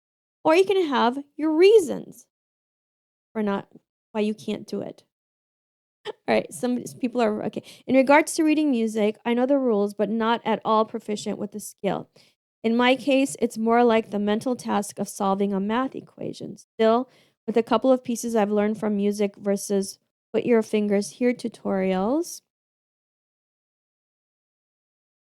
or you can have your reasons for not why you can't do it. All right, some people are okay. In regards to reading music, I know the rules, but not at all proficient with the skill. In my case, it's more like the mental task of solving a math equation. Still, with a couple of pieces I've learned from music versus put your fingers here tutorials,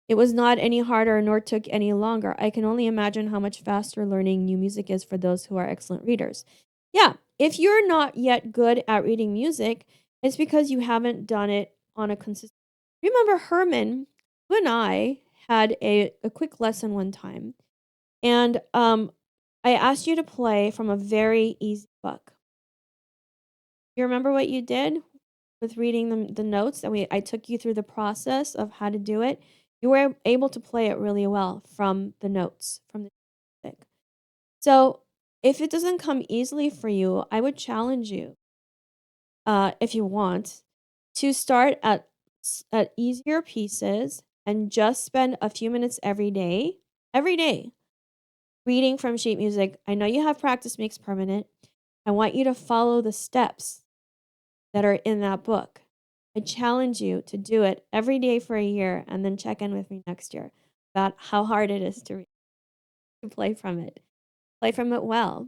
it was not any harder nor took any longer. I can only imagine how much faster learning new music is for those who are excellent readers. Yeah, if you're not yet good at reading music, it's because you haven't done it on a consistent. Remember Herman, you and I had a quick lesson one time, and I asked you to play from a very easy book. You remember what you did with reading the notes that I took you through the process of how to do it? You were able to play it really well from the notes, from the music. So if it doesn't come easily for you, I would challenge you, if you want, to start at easier pieces and just spend a few minutes every day, reading from sheet music. I know you have practice makes permanent. I want you to follow the steps that are in that book. I challenge you to do it every day for a year and then check in with me next year about how hard it is to play from it. Play from it well.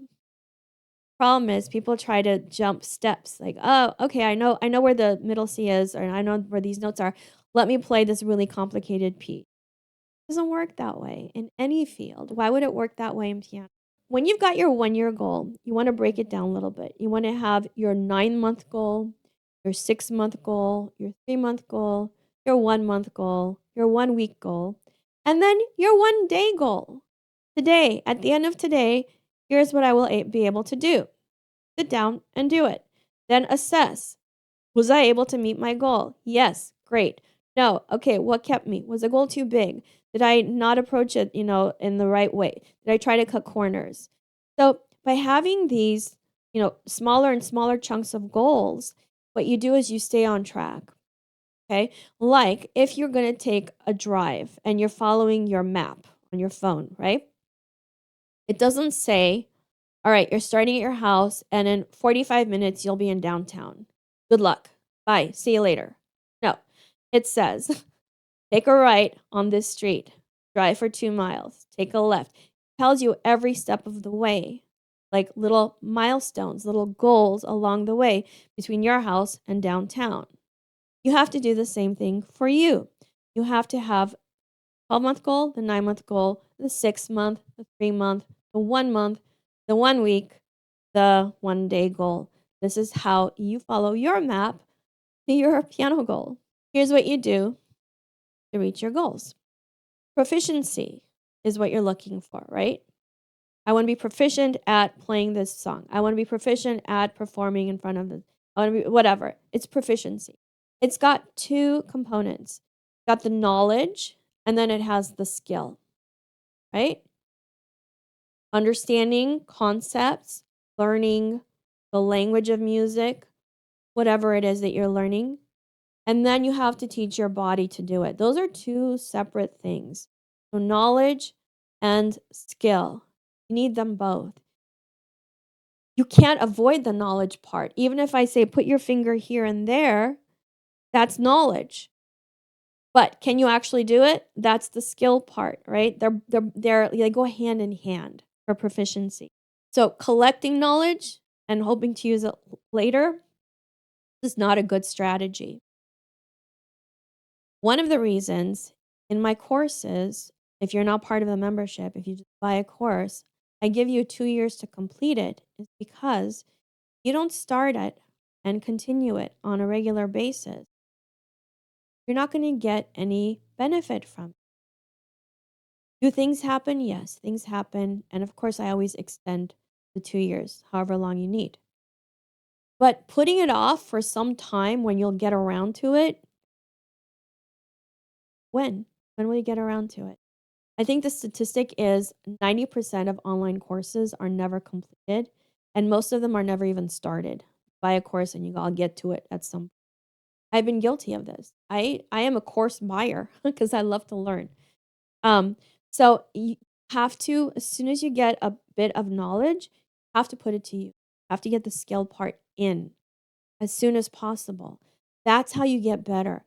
Problem is people try to jump steps like, "Oh, okay, I know where the middle C is or I know where these notes are. Let me play this really complicated piece." It doesn't work that way in any field. Why would it work that way in piano? When you've got your 1 year goal, you want to break it down a little bit. You want to have your 9 month goal, your 6 month goal, your 3 month goal, your 1 month goal, your 1 week goal, and then your 1 day goal. Today, at the end of today, here's what I will be able to do. Sit down and do it. Then assess. Was I able to meet my goal? Yes, great. No, okay, what kept me? Was the goal too big? Did I not approach it, in the right way? Did I try to cut corners? So, by having these, smaller and smaller chunks of goals, what you do is you stay on track. Okay? Like if you're going to take a drive and you're following your map on your phone, right? It doesn't say, all right, you're starting at your house and in 45 minutes you'll be in downtown. Good luck. Bye. See you later. No, it says take a right on this street, drive for 2 miles, take a left. It tells you every step of the way, like little milestones, little goals along the way between your house and downtown. You have to do the same thing for you. You have to have 12-month goal, the 9 month goal, the 6 month, the 3 month, the 1 month, the 1 week, the 1 day goal. This is how you follow your map to your piano goal. Here's what you do to reach your goals. Proficiency is what you're looking for, right? I want to be proficient at playing this song. I want to be proficient at performing in front of I want to be whatever. It's proficiency. It's got two components. It's got the knowledge and then it has the skill, right? Understanding concepts, learning the language of music, whatever it is that you're learning. And then you have to teach your body to do it. Those are two separate things. So, knowledge and skill. You need them both. You can't avoid the knowledge part. Even if I say put your finger here and there, that's knowledge. But can you actually do it? That's the skill part, right? They go hand in hand for proficiency. So collecting knowledge and hoping to use it later is not a good strategy. One of the reasons in my courses, if you're not part of the membership, if you just buy a course, I give you 2 years to complete it, is because you don't start it and continue it on a regular basis. You're not going to get any benefit from it. Do things happen? Yes, things happen. And of course, I always extend the 2 years, however long you need. But putting it off for some time when you'll get around to it, When? When will you get around to it? I think the statistic is 90% of online courses are never completed, and most of them are never even started. Buy a course and you go, "I'll get to it at some." I've been guilty of this. I am a course buyer because I love to learn. Um, so you have to, as soon as you get a bit of knowledge, have to put it to use. Have to get the skill part in as soon as possible. That's how you get better.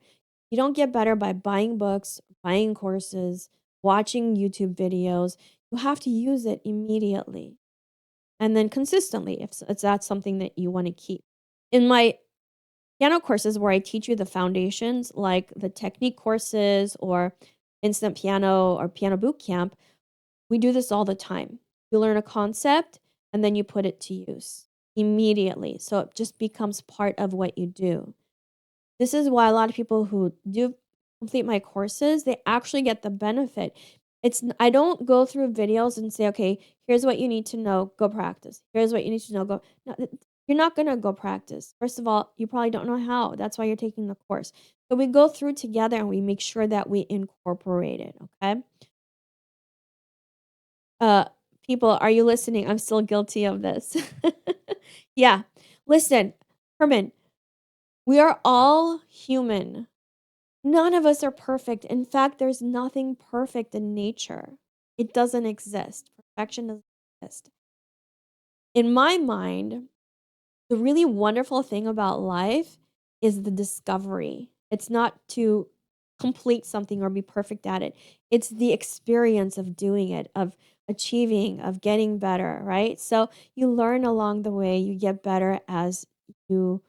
You don't get better by buying books, buying courses, watching YouTube videos. You have to use it immediately and then consistently if that's something that you want to keep. In my piano courses where I teach you the foundations, like the technique courses or instant piano or piano boot camp, we do this all the time. You learn a concept and then you put it to use immediately. So it just becomes part of what you do. This is why a lot of people who do complete my courses, they actually get the benefit. I don't go through videos and say, "Okay, here's what you need to know, go practice. Here's what you need to know, go." No, you're not going to go practice. First of all, you probably don't know how. That's why you're taking the course. So we go through together and we make sure that we incorporate it, okay? Uh People, are you listening? I'm still guilty of this. Yeah. Listen, Herman, we are all human. None of us are perfect. In fact, there's nothing perfect in nature. It doesn't exist. Perfection doesn't exist. In my mind, the really wonderful thing about life is the discovery. It's not to complete something or be perfect at it. It's the experience of doing it, of achieving, of getting better, right? So you learn along the way, you get better you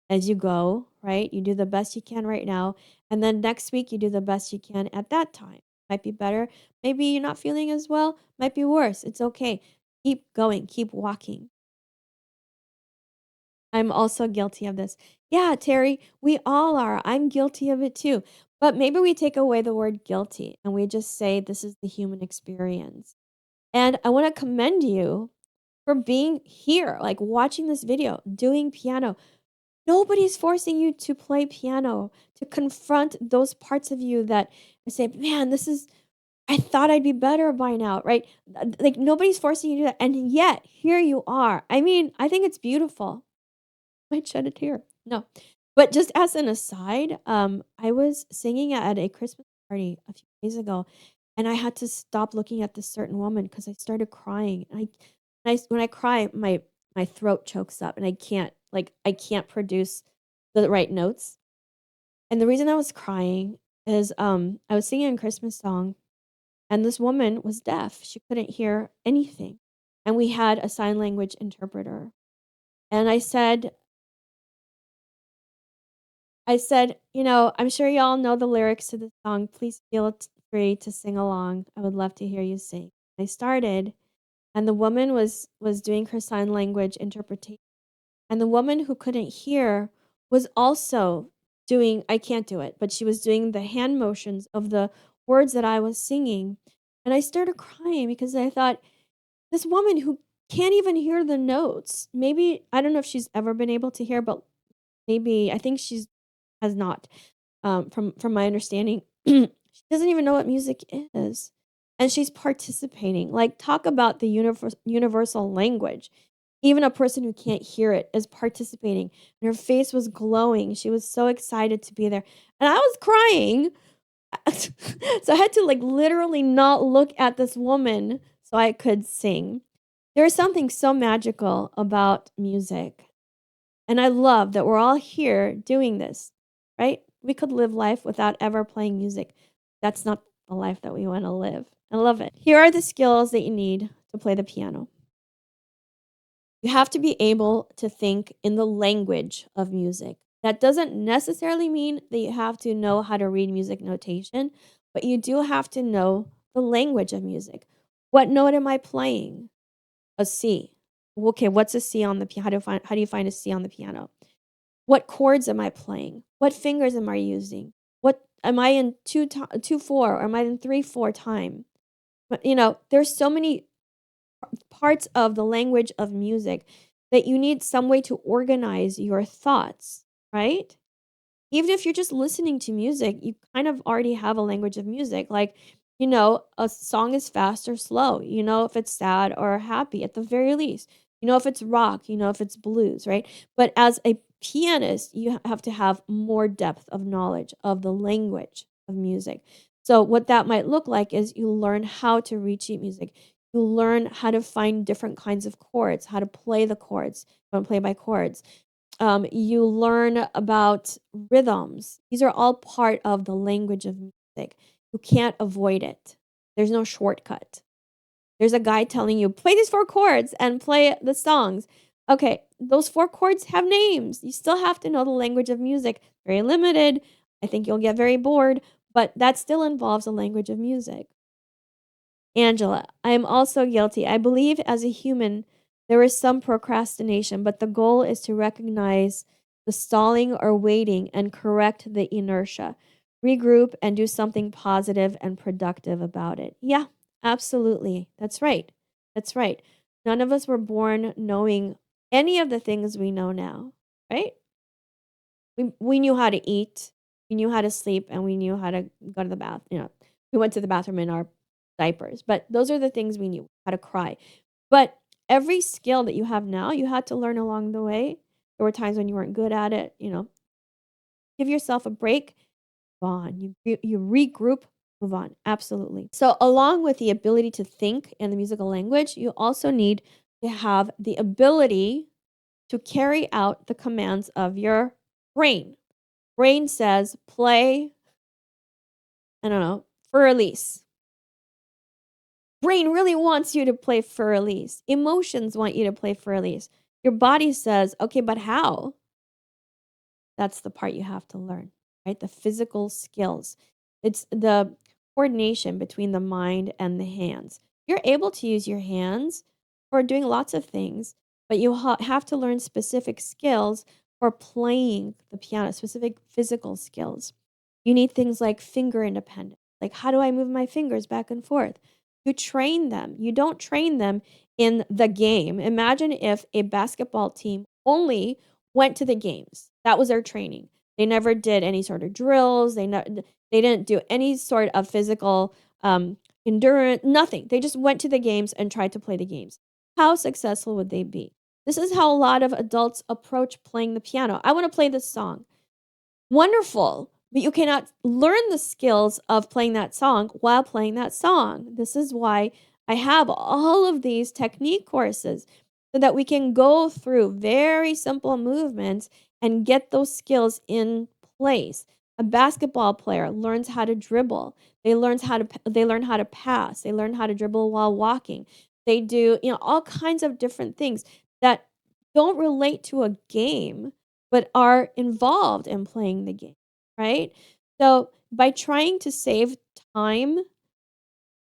as you go, right? You do the best you can right now, and then next week you do the best you can at that time. Might be better, maybe you're not feeling as well, might be worse. It's okay. Keep going, keep walking. I'm also guilty of this. Yeah, Terry, we all are. I'm guilty of it too. But maybe we take away the word guilty and we just say this is the human experience. And I want to commend you for being here, like watching this video, doing piano. Nobody's forcing you to play piano, to confront those parts of you that say, man, I thought I'd be better by now, right? Like nobody's forcing you to do that. And yet, here you are. I mean, I think it's beautiful. Might shed a tear. No. But just as an aside, I was singing at a Christmas party a few days ago, and I had to stop looking at this certain woman because I started crying. When I cry, my throat chokes up, and I can't produce the right notes. And the reason I was crying is I was singing a Christmas song, and this woman was deaf. She couldn't hear anything, and we had a sign language interpreter. And I said, I'm sure y'all know the lyrics to the song. Please feel free to sing along. I would love to hear you sing. I started, and the woman was doing her sign language interpretation. And the woman who couldn't hear was also doing, I can't do it, but she was doing the hand motions of the words that I was singing. And I started crying because I thought, this woman who can't even hear the notes, maybe, I don't know if she's ever been able to hear, but maybe, I think she's has not, from my understanding. She doesn't even know what music is, and she's participating. Like, talk about the universal language. Even a person who can't hear it is participating, and her face was glowing. She was so excited to be there, and I was crying. So I had to, like, literally not look at this woman so I could sing. There is something so magical about music. And I love that we're all here doing this, right? We could live life without ever playing music. That's not the life that we want to live. I love it. Here are the skills that you need to play the piano. You have to be able to think in the language of music. That doesn't necessarily mean that you have to know how to read music notation, but you do have to know the language of music. What note am I playing? A C. Okay, what's a C on the piano? How do you find a C on the piano? What chords am I playing? What fingers am I using? What am I in 2/4 or am I in 3/4 time? But there's so many parts of the language of music that you need some way to organize your thoughts, right? Even if you're just listening to music, you kind of already have a language of music. Like, a song is fast or slow. You know if it's sad or happy at the very least. You know if it's rock, you know if it's blues, right? But as a pianist, you have to have more depth of knowledge of the language of music. So what that might look like is you learn how to read sheet music. You learn how to find different kinds of chords, how to play the chords, don't play by chords. You learn about rhythms. These are all part of the language of music. You can't avoid it. There's no shortcut. There's a guy telling you, play these four chords and play the songs. Okay, those four chords have names. You still have to know the language of music. Very limited. I think you'll get very bored, but that still involves a language of music. Angela, I am also guilty. I believe as a human, there is some procrastination, but the goal is to recognize the stalling or waiting and correct the inertia. Regroup and do something positive and productive about it. Yeah, absolutely. That's right. That's right. None of us were born knowing any of the things we know now, right? We knew how to eat, we knew how to sleep, and we knew how to go to the bath, we went to the bathroom in our diapers, but those are the things we knew, how to cry. But every skill that you have now, you had to learn along the way. There were times when you weren't good at it, give yourself a break, move on. You regroup, move on. Absolutely. So along with the ability to think in the musical language, you also need to have the ability to carry out the commands of your brain. Brain says, play, I don't know, for release. Brain really wants you to play for release. Emotions want you to play for release. Your body says, okay, but how? That's the part you have to learn, right? The physical skills. It's the coordination between the mind and the hands. You're able to use your hands for doing lots of things, but you have to learn specific skills for playing the piano, specific physical skills. You need things like finger independence. Like, how do I move my fingers back and forth? You train them. You don't train them in the game. Imagine if a basketball team only went to the games. That was their training. They never did any sort of drills. They didn't do any sort of physical endurance, nothing. They just went to the games and tried to play the games. How successful would they be? This is how a lot of adults approach playing the piano. I want to play this song. Wonderful, but you cannot learn the skills of playing that song while playing that song. This is why I have all of these technique courses so that we can go through very simple movements and get those skills in place. A basketball player learns how to dribble. They learn how to pass. They learn how to dribble while walking. They do, all kinds of different things that don't relate to a game but are involved in playing the game, right? So by trying to save time,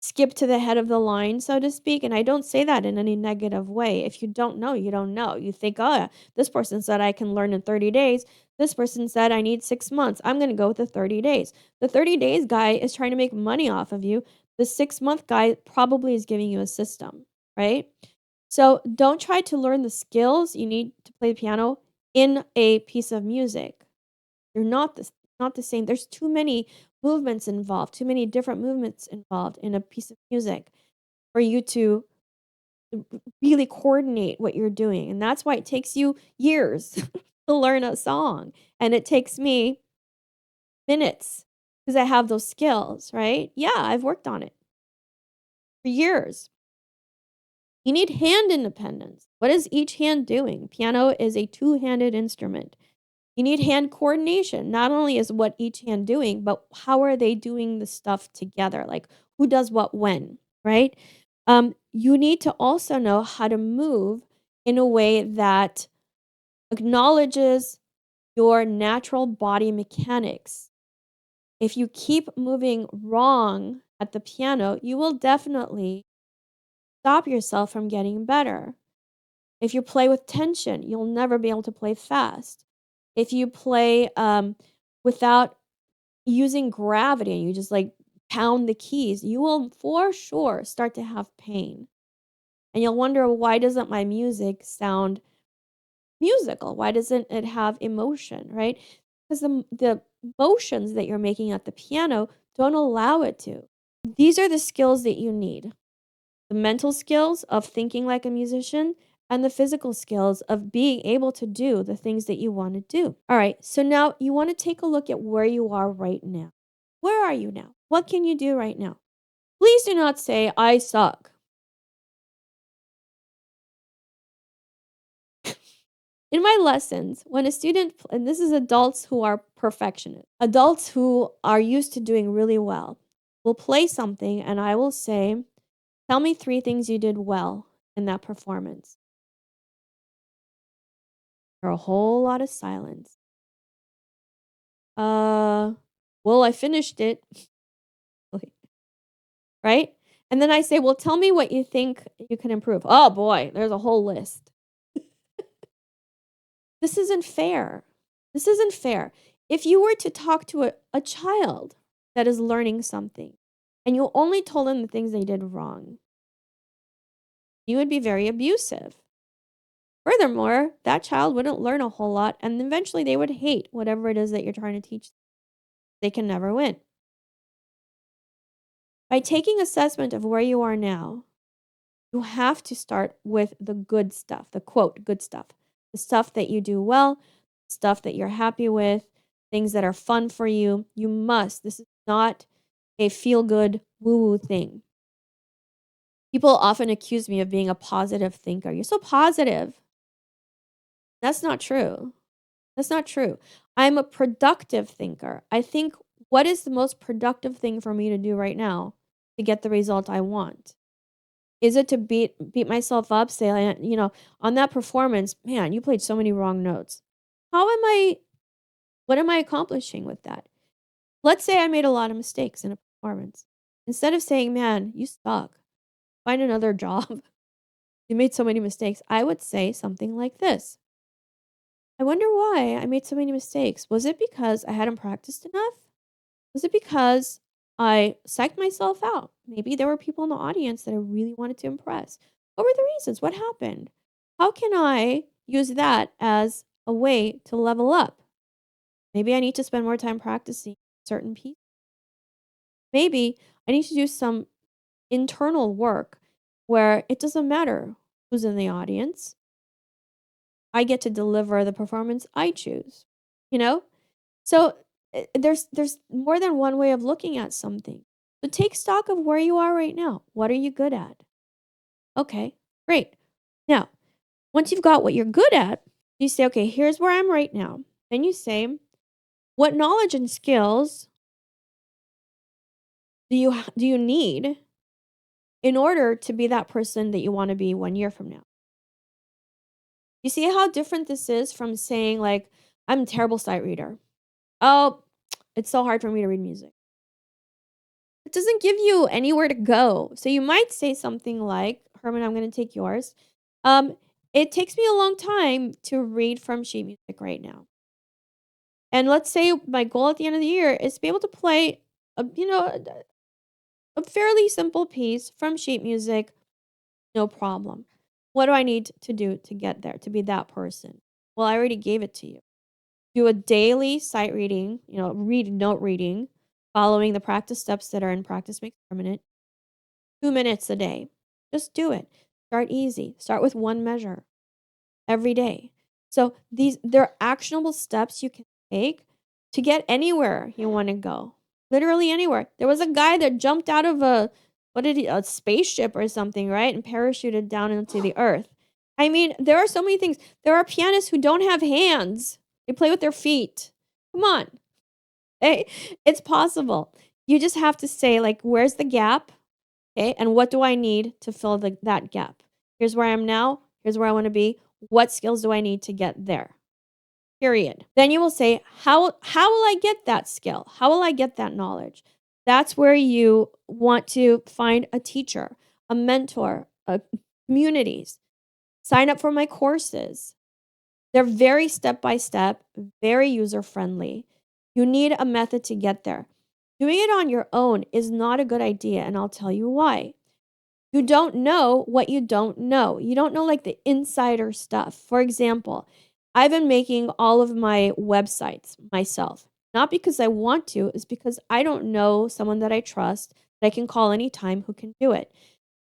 skip to the head of the line, so to speak, and I don't say that in any negative way. If you don't know, you don't know. You think, oh, yeah, this person said I can learn in 30 days. This person said I need 6 months. I'm going to go with the 30 days. The 30 days guy is trying to make money off of you. The 6 month guy probably is giving you a system, right? So don't try to learn the skills you need to play the piano in a piece of music. They're not the same. There's too many movements involved, too many different movements involved in a piece of music for you to really coordinate what you're doing. And that's why it takes you years to learn a song. And it takes me minutes because I have those skills, right? Yeah, I've worked on it for years. You need hand independence. What is each hand doing? Piano is a two-handed instrument. You need hand coordination. Not only is what each hand doing, but how are they doing the stuff together? Like who does what when, right? You need to also know how to move in a way that acknowledges your natural body mechanics. If you keep moving wrong at the piano, you will definitely stop yourself from getting better. If you play with tension, you'll never be able to play fast. If you play without using gravity and you just like pound the keys, you will for sure start to have pain. And you'll wonder, why doesn't my music sound musical? Why doesn't it have emotion, right? because the motions that you're making at the piano don't allow it to. These are the skills that you need. The mental skills of thinking like a musician and the physical skills of being able to do the things that you want to do. All right, so now you want to take a look at where you are right now. Where are you now? What can you do right now? Please do not say, I suck. In my lessons, when a student, and this is adults who are perfectionists, adults who are used to doing really well, will play something and I will say, tell me 3 things you did well in that performance. Or a whole lot of silence. Uh, well, I finished it. Like, right? And then I say, well, tell me what you think you can improve. Oh boy, there's a whole list. This isn't fair. This isn't fair. If you were to talk to a child that is learning something and you only told them the things they did wrong, you would be very abusive. Furthermore, that child wouldn't learn a whole lot and eventually they would hate whatever it is that you're trying to teach them. They can never win. By taking assessment of where you are now, you have to start with the good stuff, the quote, good stuff, the stuff that you do well, stuff that you're happy with, things that are fun for you. You must. This is not a feel good woo woo thing. People often accuse me of being a positive thinker. You're so positive. That's not true. That's not true. I'm a productive thinker. I think what is the most productive thing for me to do right now to get the result I want? Is it to beat myself up, say, on that performance, man, you played so many wrong notes. What am I accomplishing with that? Let's say I made a lot of mistakes in a performance. Instead of saying, man, you suck, find another job. You made so many mistakes. I would say something like this. I wonder why I made so many mistakes. Was it because I hadn't practiced enough? Was it because I psyched myself out? Maybe there were people in the audience that I really wanted to impress. What were the reasons? What happened? How can I use that as a way to level up? Maybe I need to spend more time practicing certain pieces. Maybe I need to do some internal work where it doesn't matter who's in the audience. I get to deliver the performance I choose, you know? So there's more than one way of looking at something. So take stock of where you are right now. What are you good at? Okay, great. Now, once you've got what you're good at, you say, okay, here's where I'm right now. Then you say, what knowledge and skills do you need in order to be that person that you want to be 1 year from now? You see how different this is from saying like, I'm a terrible sight reader. Oh, it's so hard for me to read music. It doesn't give you anywhere to go. So you might say something like, Herman, I'm going to take yours. It takes me a long time to read from sheet music right now. And let's say my goal at the end of the year is to be able to play a fairly simple piece from sheet music, no problem. What do I need to do to get there, to be that person? Well, I already gave it to you. Do a daily sight reading, read note reading, following the practice steps that are in Practice Makes Permanent. 2 minutes a day. Just do it. Start easy. Start with one measure every day. So they're actionable steps you can take to get anywhere you want to go. Literally anywhere. There was a guy that jumped out of a spaceship or something, right? And parachuted down into the earth. I mean, there are so many things. There are pianists who don't have hands. They play with their feet. Come on. Hey, it's possible. You just have to say, like, where's the gap? Okay, and what do I need to fill that gap? Here's where I am now. Here's where I want to be. What skills do I need to get there? Period. Then you will say, how will I get that skill? How will I get that knowledge? That's where you want to find a teacher, a mentor, communities. Sign up for my courses. They're very step by step, very user friendly. You need a method to get there. Doing it on your own is not a good idea, and I'll tell you why. You don't know what you don't know. You don't know like the insider stuff. For example, I've been making all of my websites myself, not because I want to, it's because I don't know someone that I trust that I can call anytime who can do it.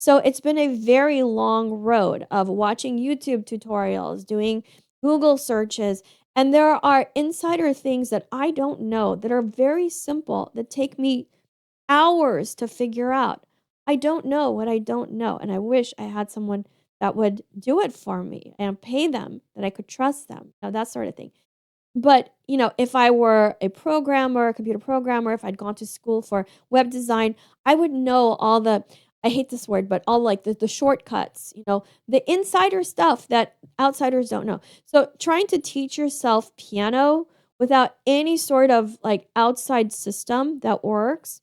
So it's been a very long road of watching YouTube tutorials, doing Google searches, and there are insider things that I don't know that are very simple that take me hours to figure out. I don't know what I don't know, and I wish I had someone that would do it for me and pay them, that I could trust them, that sort of thing. But, if I were a programmer, a computer programmer, if I'd gone to school for web design, I would know all the I hate this word, but all like the shortcuts, the insider stuff that outsiders don't know. So trying to teach yourself piano without any sort of like outside system that works,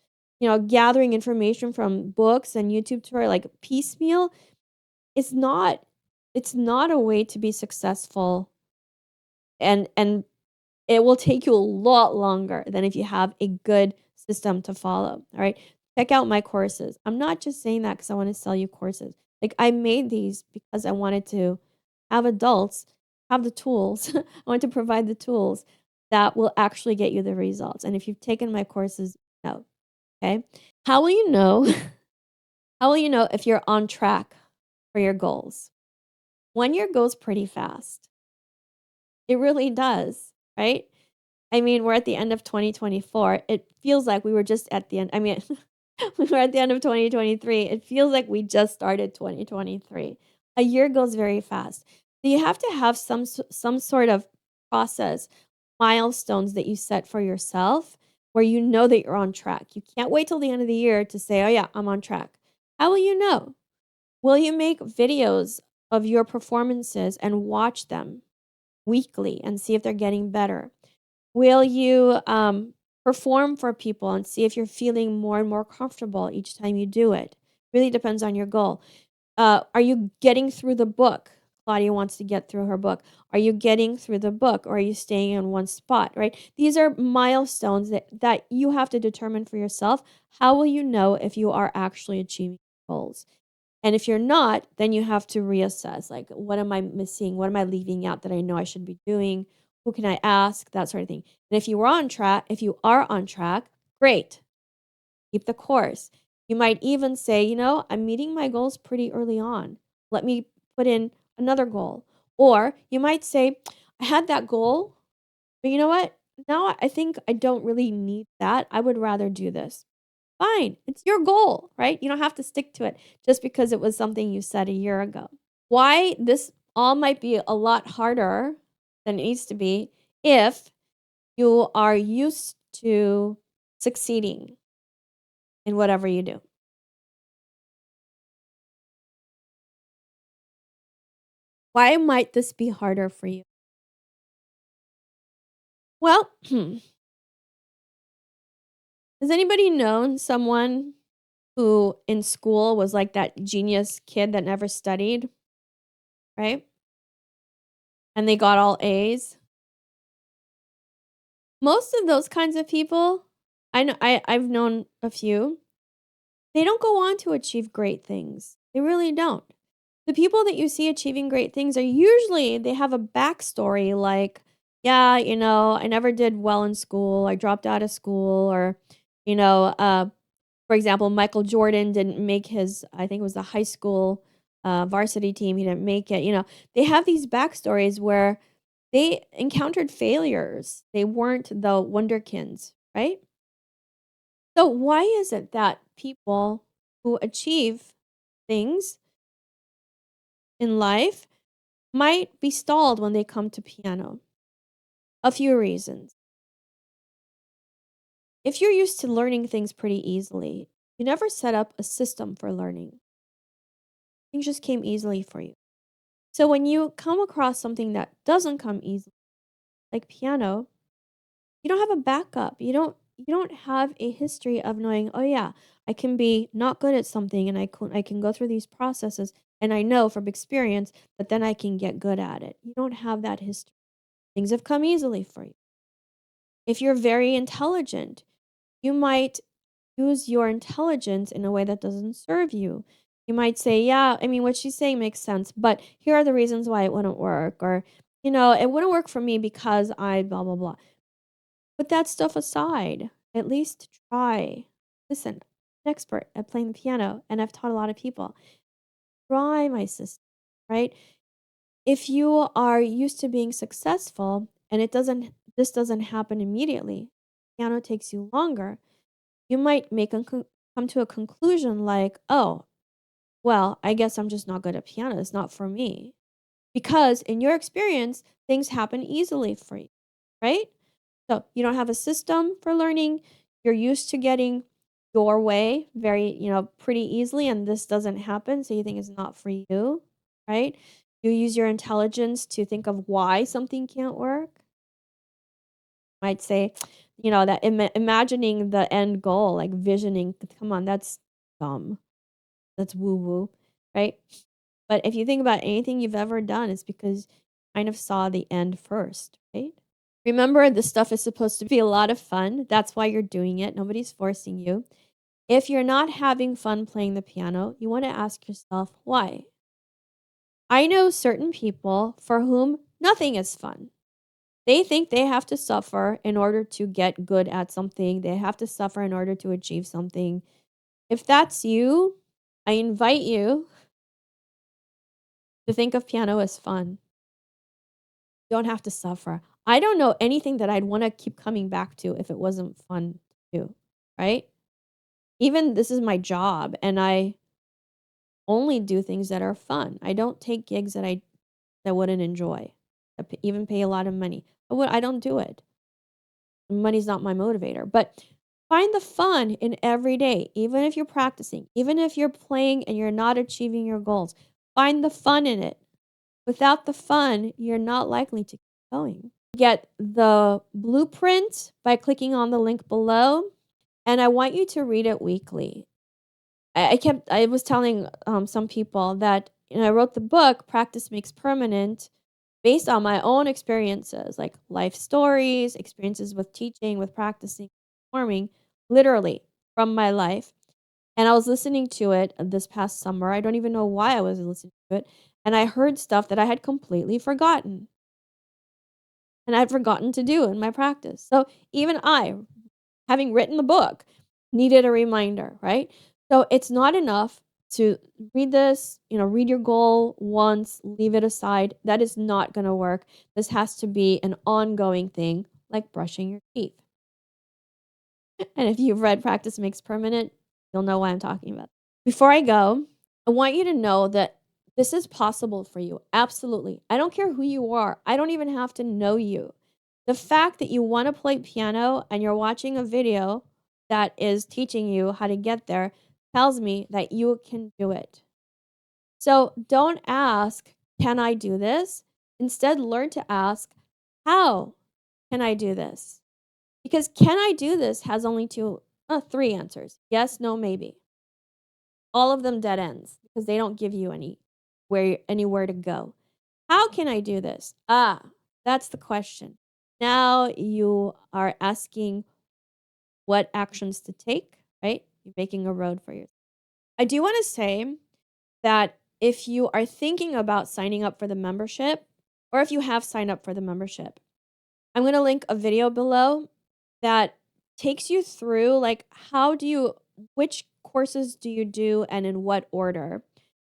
gathering information from books and YouTube tutorial like piecemeal, it's not it's not a way to be successful, and it will take you a lot longer than if you have a good system to follow, all right? Check out my courses. I'm not just saying that because I want to sell you courses. Like, I made these because I wanted to have adults have the tools. I want to provide the tools that will actually get you the results. And if you've taken my courses, no, okay? How will you know? How will you know if you're on track for your goals? One year goes pretty fast. It really does, right? I mean, we're at the end of 2024. It feels like we were just at the end. I mean, we were at the end of 2023. It feels like we just started 2023. A year goes very fast. So you have to have some sort of process, milestones that you set for yourself where you know that you're on track. You can't wait till the end of the year to say, "Oh yeah, I'm on track." How will you know? Will you make videos of your performances and watch them weekly and see if they're getting better? Will you perform for people and see if you're feeling more and more comfortable each time you do it? Really depends on your goal. Are you getting through the book? Claudia wants to get through her book. Are you getting through the book, or are you staying in one spot, right? These are milestones that you have to determine for yourself. How will you know if you are actually achieving goals? And if you're not, then you have to reassess, like, what am I missing? What am I leaving out that I know I should be doing? Who can I ask? That sort of thing. And if you are on track, great. Keep the course. You might even say, I'm meeting my goals pretty early on. Let me put in another goal. Or you might say, I had that goal, but you know what? Now I think I don't really need that. I would rather do this. Fine. It's your goal, right? You don't have to stick to it just because it was something you said a year ago. Why this all might be a lot harder than it needs to be if you are used to succeeding in whatever you do. Why might this be harder for you? Well, has anybody known someone who in school was like that genius kid that never studied, right? And they got all A's? Most of those kinds of people, I've known a few, they don't go on to achieve great things. They really don't. The people that you see achieving great things are usually they have a backstory like, yeah, I never did well in school. I dropped out of school, or, you know, uh, for example, Michael Jordan didn't make his, I think it was the high school varsity team. He didn't make it. They have these backstories where they encountered failures. They weren't the wonderkins, right? So why is it that people who achieve things in life might be stalled when they come to piano? A few reasons. If you're used to learning things pretty easily, you never set up a system for learning. Things just came easily for you. So when you come across something that doesn't come easily, like piano, you don't have a backup. You don't have a history of knowing, "Oh yeah, I can be not good at something and I can go through these processes and I know from experience that then I can get good at it." You don't have that history. Things have come easily for you. If you're very intelligent, you might use your intelligence in a way that doesn't serve you. You might say, "Yeah, I mean what she's saying makes sense, but here are the reasons why it wouldn't work." Or, it wouldn't work for me because I blah, blah, blah. Put that stuff aside. At least try. Listen, I'm an expert at playing the piano and I've taught a lot of people. Try, my sister, right? If you are used to being successful and this doesn't happen immediately, piano takes you longer, you might come to a conclusion like, oh, well, I guess I'm just not good at piano. It's not for me. Because in your experience, things happen easily for you, right? So you don't have a system for learning. You're used to getting your way pretty easily, and this doesn't happen. So you think it's not for you, right? You use your intelligence to think of why something can't work. Might say, that imagining the end goal, like visioning, come on, that's dumb. That's woo woo, right? But if you think about anything you've ever done, it's because you kind of saw the end first, right? Remember, this stuff is supposed to be a lot of fun. That's why you're doing it. Nobody's forcing you. If you're not having fun playing the piano, you want to ask yourself why. I know certain people for whom nothing is fun. They think they have to suffer in order to get good at something, they have to suffer in order to achieve something. If that's you, I invite you to think of piano as fun. You don't have to suffer. I don't know anything that I'd want to keep coming back to if it wasn't fun to do, right? Even this is my job and I only do things that are fun. I don't take gigs that wouldn't enjoy. Even pay a lot of money. I don't do it. Money's not my motivator, but find the fun in every day, even if you're practicing, even if you're playing and you're not achieving your goals. Find the fun in it. Without the fun, you're not likely to keep going. Get the blueprint by clicking on the link below, and I want you to read it weekly. I was telling some people that I wrote the book Practice Makes Permanent based on my own experiences, like life stories, experiences with teaching, with practicing, performing, literally from my life. And I was listening to it this past summer. I don't even know why I was listening to it. And I heard stuff that I had completely forgotten and I'd forgotten to do in my practice. So even I, having written the book, needed a reminder, right? So it's not enough to read this, read your goal once, leave it aside. That is not going to work. This has to be an ongoing thing, like brushing your teeth. And if you've read Practice Makes Permanent, you'll know what I'm talking about. Before I go, I want you to know that this is possible for you. Absolutely. I don't care who you are. I don't even have to know you. The fact that you want to play piano and you're watching a video that is teaching you how to get there tells me that you can do it. So don't ask, can I do this? Instead, learn to ask, how can I do this? Because can I do this has only three answers. Yes, no, maybe. All of them dead ends because they don't give you anywhere to go. How can I do this? That's the question. Now you are asking what actions to take, right? You're making a road for yourself. I do want to say that if you are thinking about signing up for the membership, or if you have signed up for the membership, I'm going to link a video below that takes you through like which courses do you do and in what order.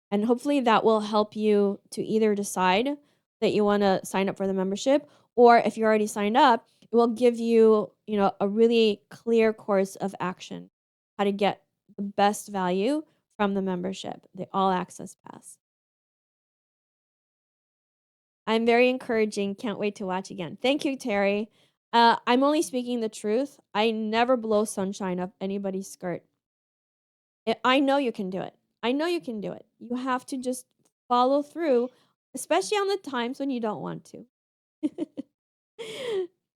And hopefully that will help you to either decide that you want to sign up for the membership, or if you're already signed up, it will give you, a really clear course of action, how to get the best value from the membership, the all access pass. I'm very encouraging. Can't wait to watch again. Thank you, Terry. I'm only speaking the truth. I never blow sunshine up anybody's skirt. I know you can do it. I know you can do it. You have to just follow through, especially on the times when you don't want to.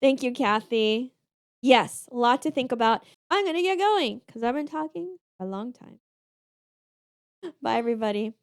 Thank you, Kathy. Yes, a lot to think about. I'm going to get going because I've been talking a long time. Bye, everybody.